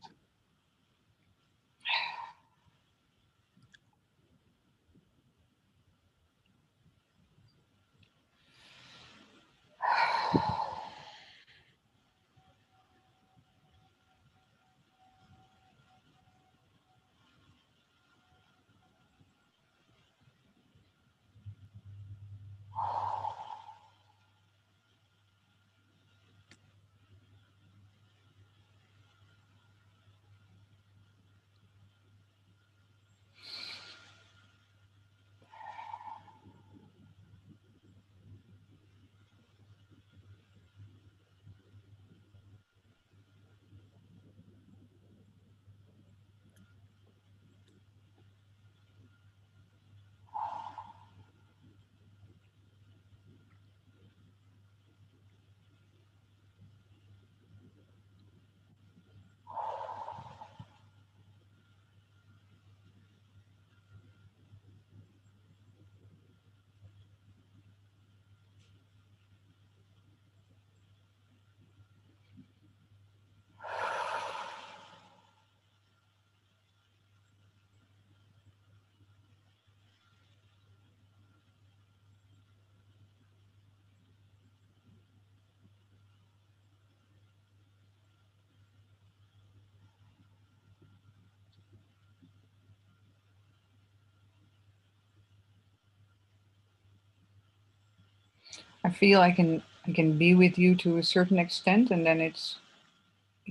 I feel I can be with you to a certain extent, and then it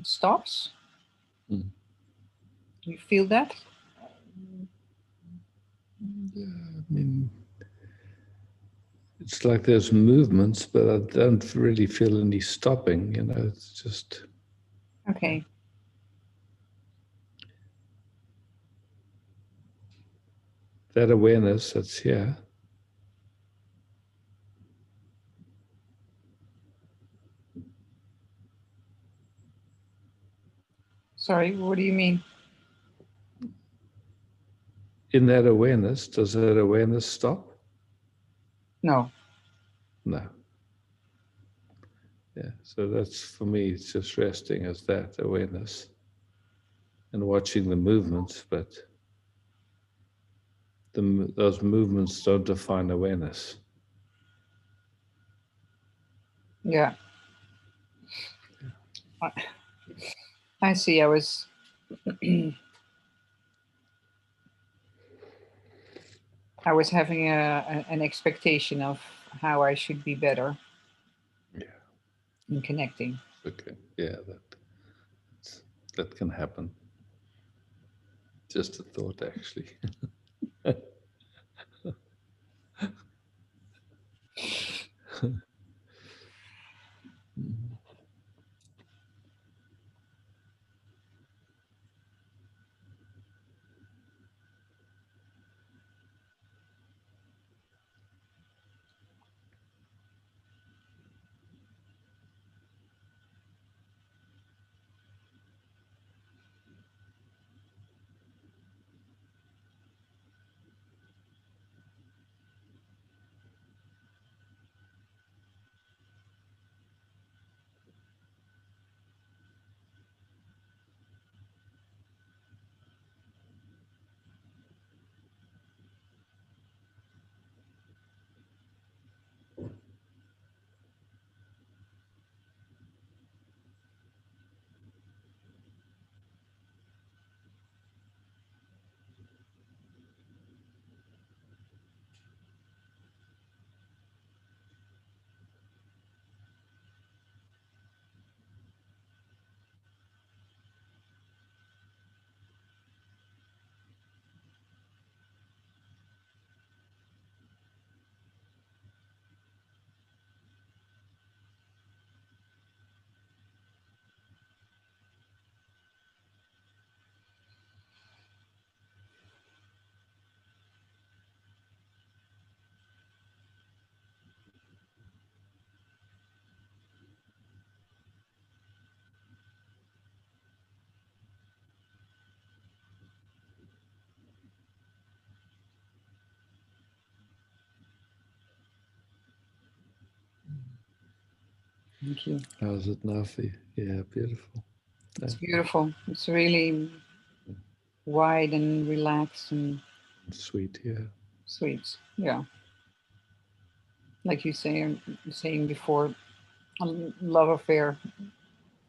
stops. Mm. You feel that? Yeah, I mean, it's like there's movements, but I don't really feel any stopping. You know, it's just okay. That awareness that's here. Sorry, what do you mean? In that awareness, does that awareness stop? No. No. Yeah, so that's for me, it's just resting as that awareness and watching the movements, but those movements don't define awareness. Yeah. I see. I was I was having an expectation of how I should be better. Yeah. In connecting. Okay. Yeah, that can happen. Just a thought, actually. Thank you. How's it now for you? Yeah, beautiful. It's beautiful. It's really wide and relaxed and sweet, yeah. Sweet, yeah. Like you say, saying before, a love affair.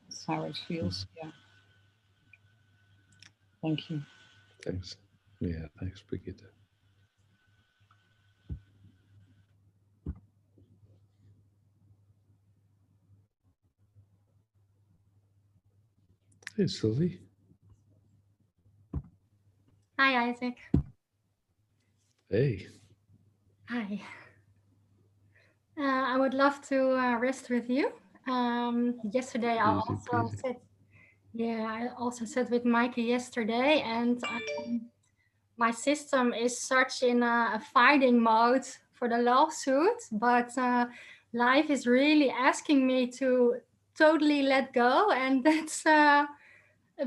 That's how it feels. Yeah. Thank you. Thanks. Yeah, thanks, Brigitte. Hey, Sylvie. Hi, Isaac. Hey. Hi. I would love to rest with you. Yesterday, I Easy also peasy. said, yeah, I also sat with Mikey yesterday, and my system is such in a fighting mode for the lawsuit, but life is really asking me to totally let go, and that's a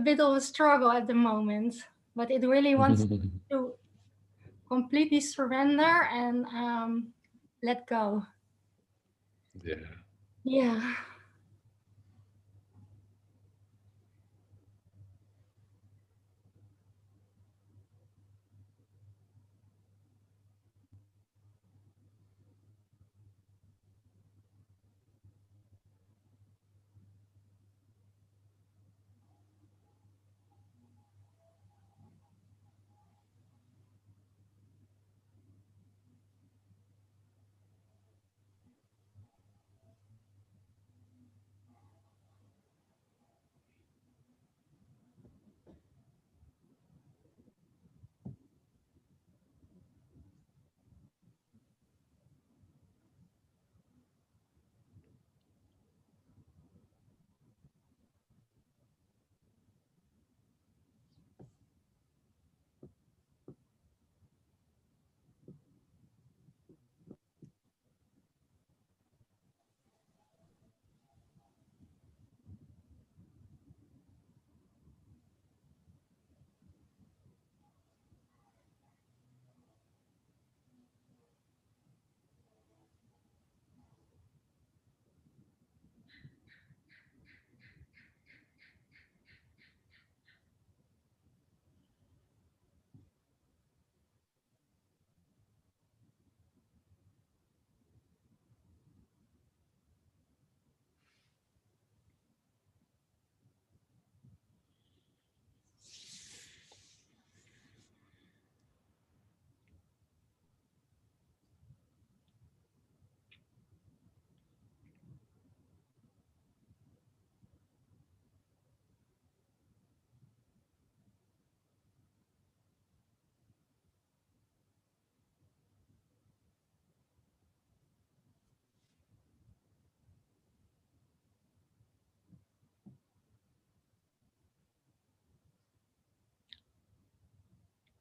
bit of a struggle at the moment. But it really wants to completely surrender and let go. Yeah. Yeah.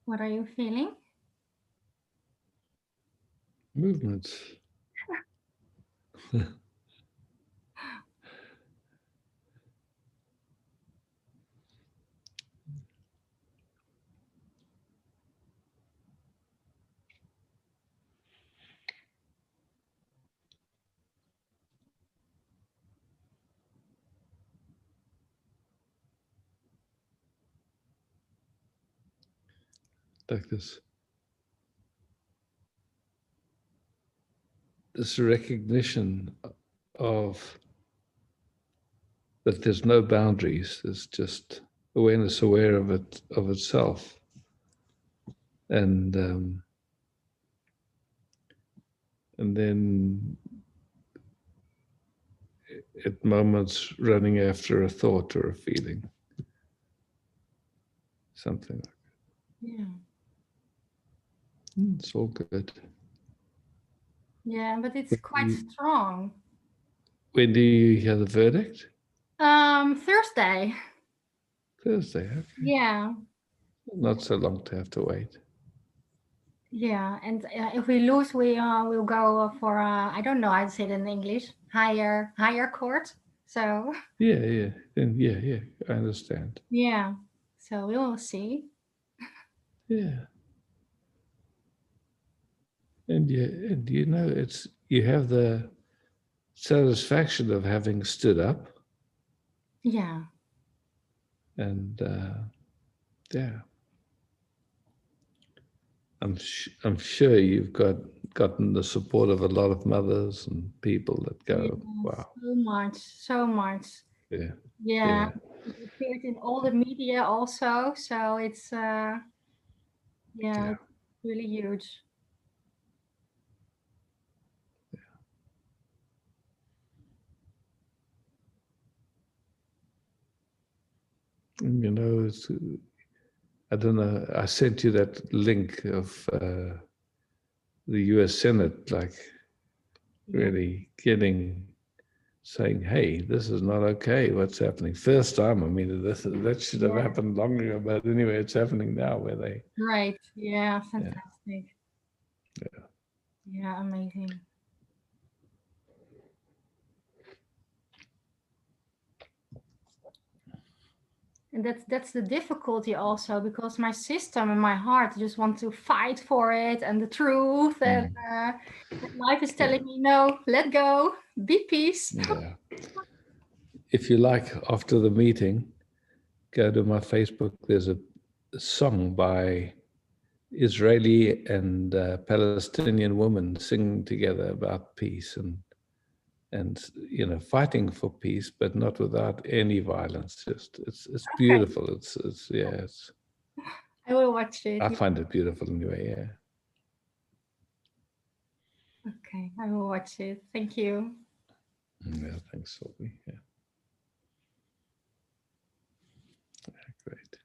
What are you feeling? Movements. Like this recognition of that there's no boundaries. There's just awareness aware of it, of itself. And then at moments running after a thought or a feeling. Something like that. Yeah. It's all good. Yeah, but it's quite strong. When do you hear the verdict? Thursday. Thursday, okay. Yeah. Not so long to have to wait. Yeah, and if we lose, we will go for I don't know how to say it in English, higher court. So Yeah, I understand. yeah, so we will see. Yeah, and you know, it's you have the satisfaction of having stood up. Yeah. And yeah, I'm sure you've gotten the support of a lot of mothers and people that go, wow. So much. Yeah. Yeah. It appeared in all the media also, so it's it's really huge. And, you know, I don't know, I sent you that link of the US Senate, like really saying, hey, this is not okay, what's happening. First time, I mean, that should have happened long ago, but anyway, it's happening now where they... Right, yeah, fantastic. Yeah, amazing. And that's the difficulty also, because my system and my heart just want to fight for it and the truth, and life is telling me, no, let go, be peace. Yeah. If you like, after the meeting, go to my Facebook. There's a song by Israeli and Palestinian women singing together about peace and you know, fighting for peace, but not without any violence. Just it's beautiful. It's I will watch it. I find it beautiful anyway. Yeah. Okay, I will watch it. Thank you. Yeah, thanks, Sylvie. Yeah. Great.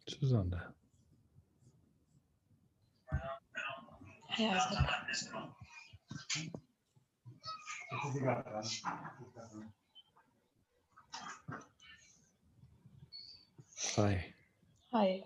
Susanna. Hi. Hi.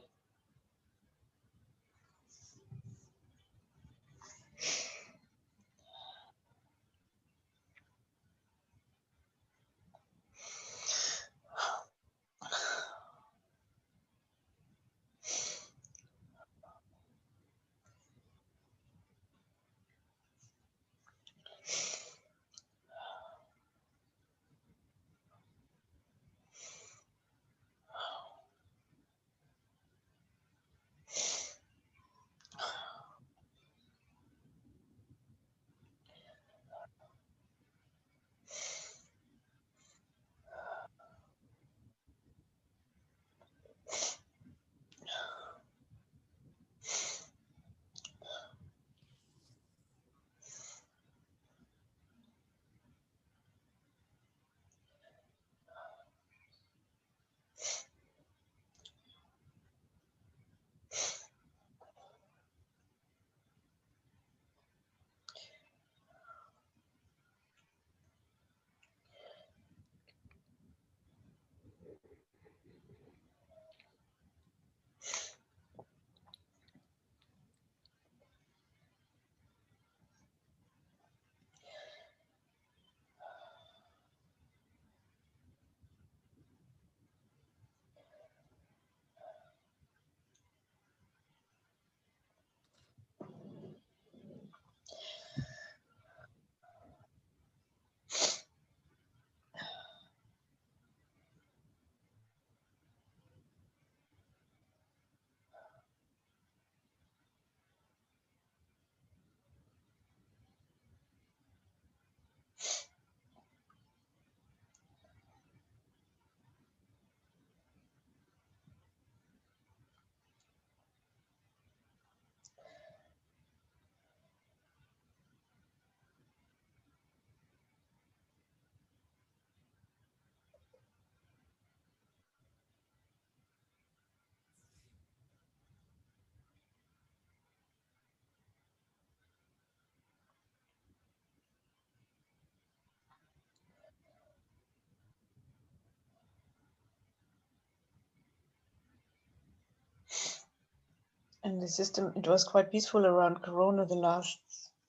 And the system, it was quite peaceful around Corona the last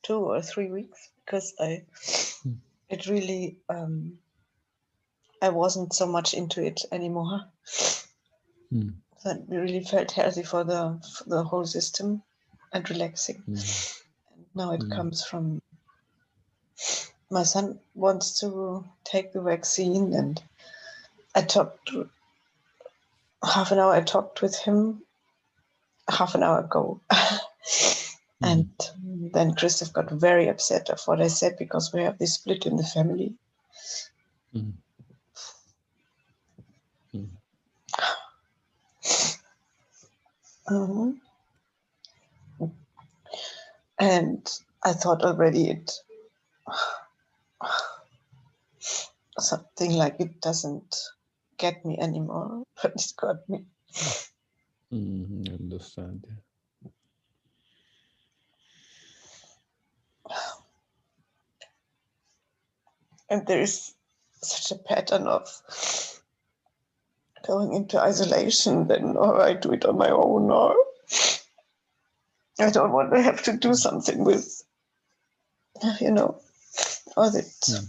2 or 3 weeks, because it really, I wasn't so much into it anymore. That we really felt healthy for the whole system and relaxing. And now it comes from, my son wants to take the vaccine, and I talked half an hour, I talked with him half an hour ago. And then Christoph got very upset of what I said, because we have this split in the family. And I thought already something like it doesn't get me anymore, but it got me. I understand. Yeah. And there is such a pattern of going into isolation, then, or I do it on my own, or I don't want to have to do something with, or that.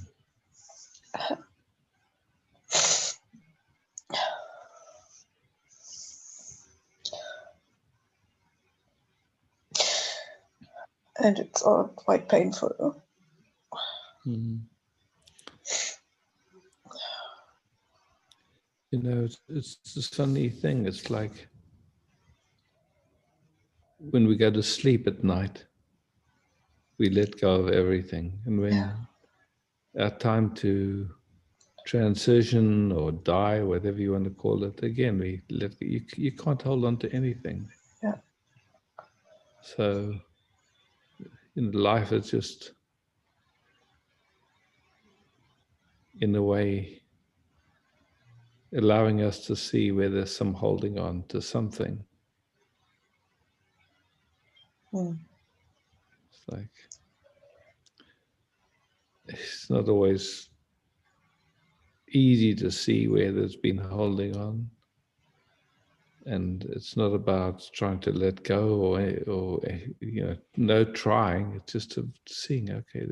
And it's all quite painful. It's a funny thing. It's like when we go to sleep at night, we let go of everything. And when our time to transition or die, whatever you want to call it, again, we let you can't hold on to anything. Yeah. So in life, it's just, in a way, allowing us to see where there's some holding on to something. It's like, it's not always easy to see where there's been holding on. And it's not about trying to let go or no trying. It's just seeing, okay,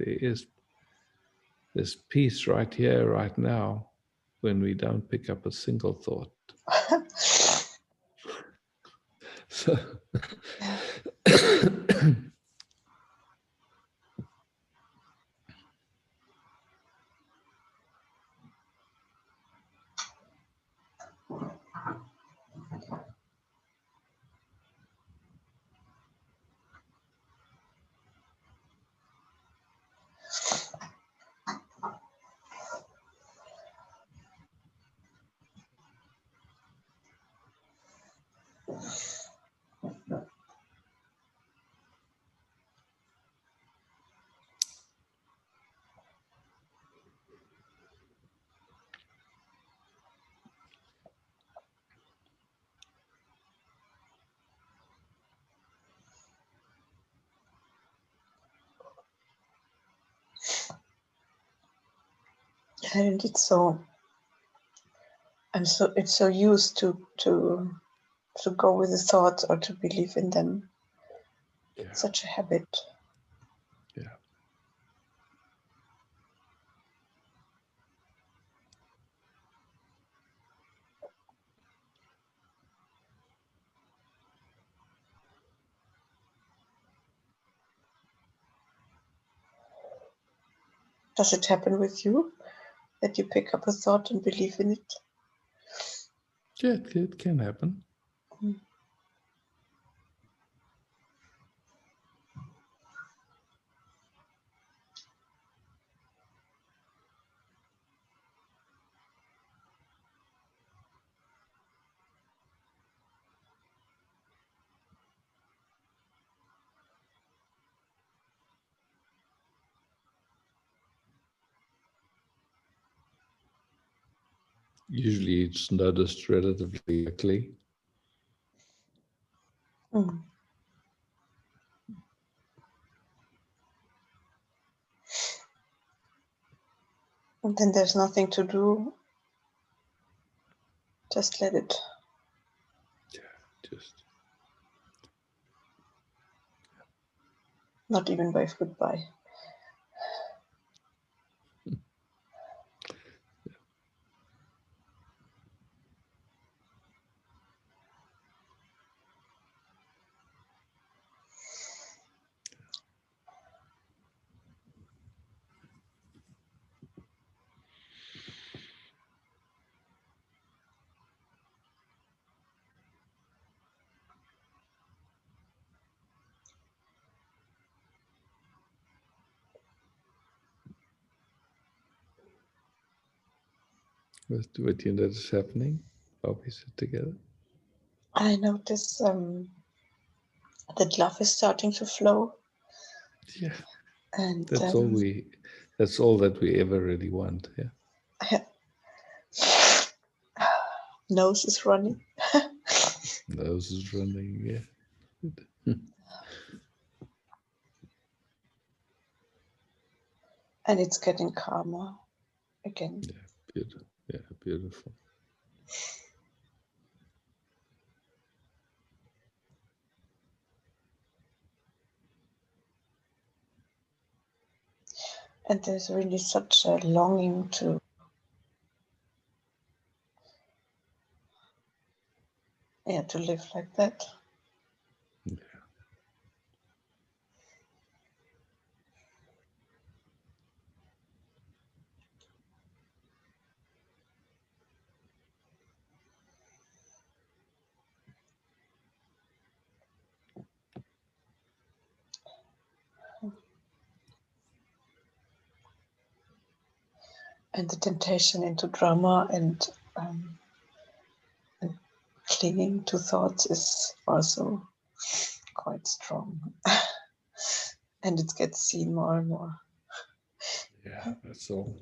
there's peace right here, right now, when we don't pick up a single thought. So And it's so used to go with the thoughts or to believe in them. Yeah. It's such a habit. Yeah. Does it happen with you that you pick up a thought and believe in it? Yeah, it can happen. Usually it's noticed relatively quickly. And then there's nothing to do. Just let it. Yeah, just not even wave goodbye. What do you know is happening while we sit together? I notice that love is starting to flow. Yeah, and that's all that we ever really want. Yeah, nose is running. nose is running. Yeah. Good. And it's getting calmer again. Yeah, beautiful. Yeah, beautiful. And there's really such a longing to live like that. Yeah. And the temptation into drama and clinging to thoughts is also quite strong. And it gets seen more and more. Yeah, that's all.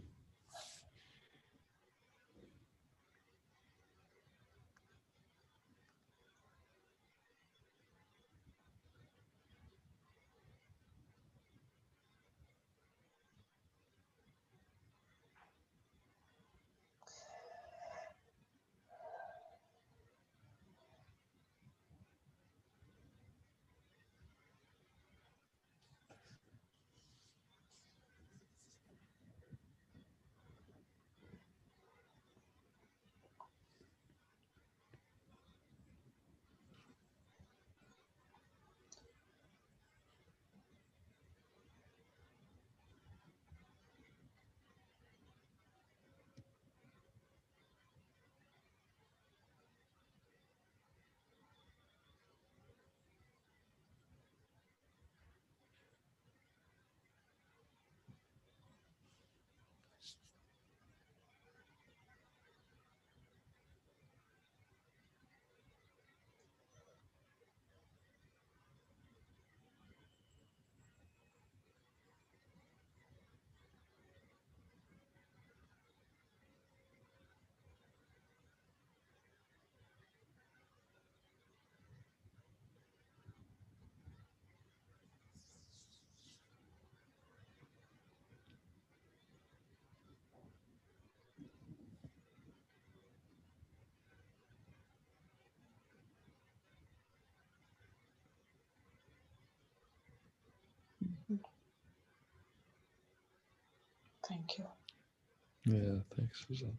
Thank you. Yeah, thanks, Susanna.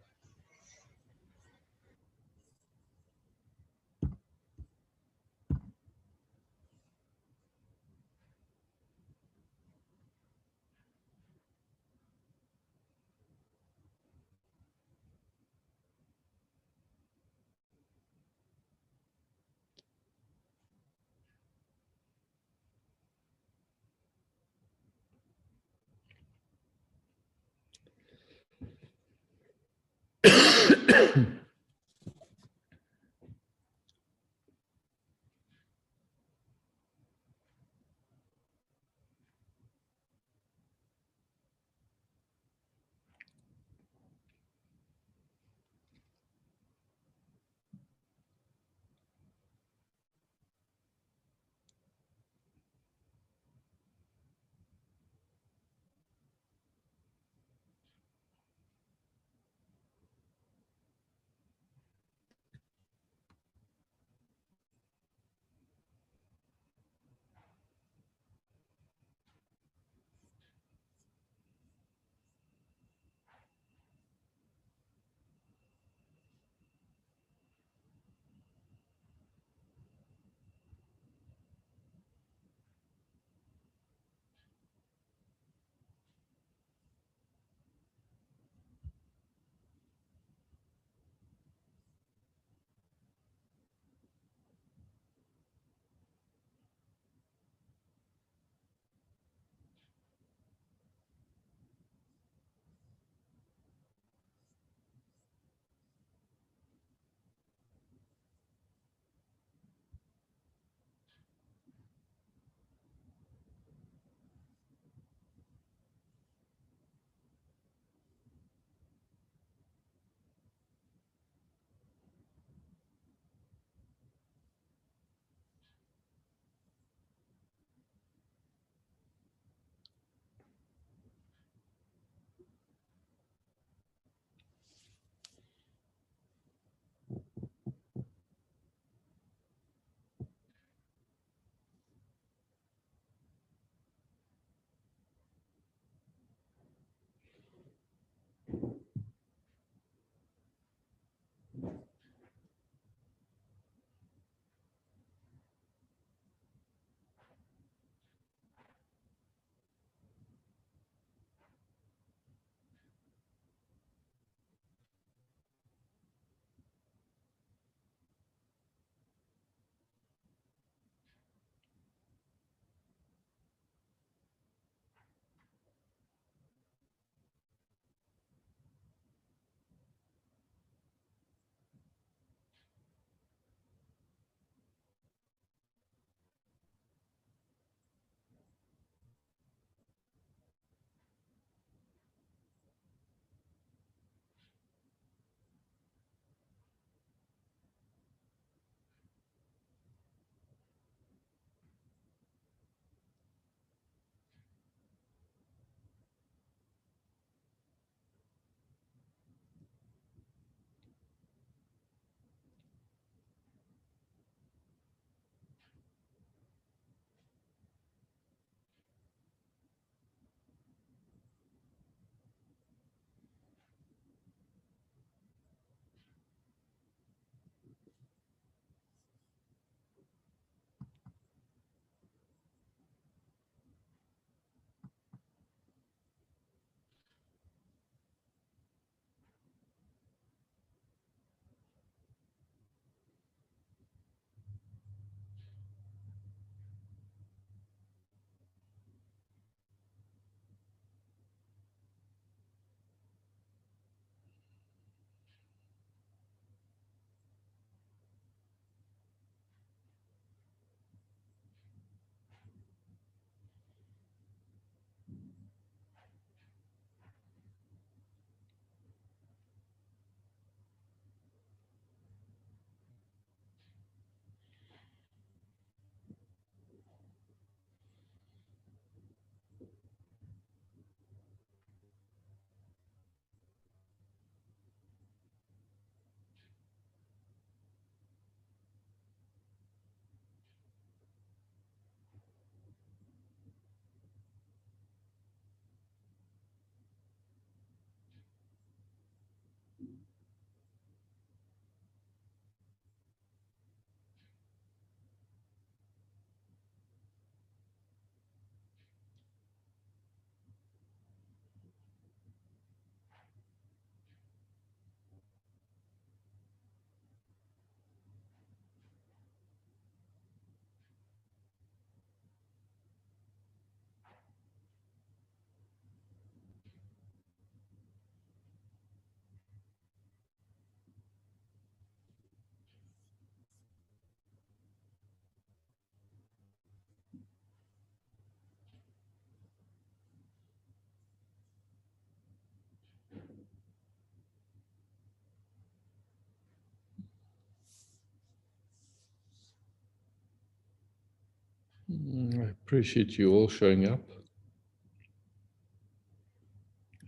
I appreciate you all showing up.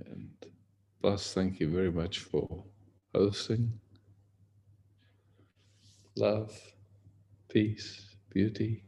And Bas, thank you very much for hosting. Love, peace, beauty.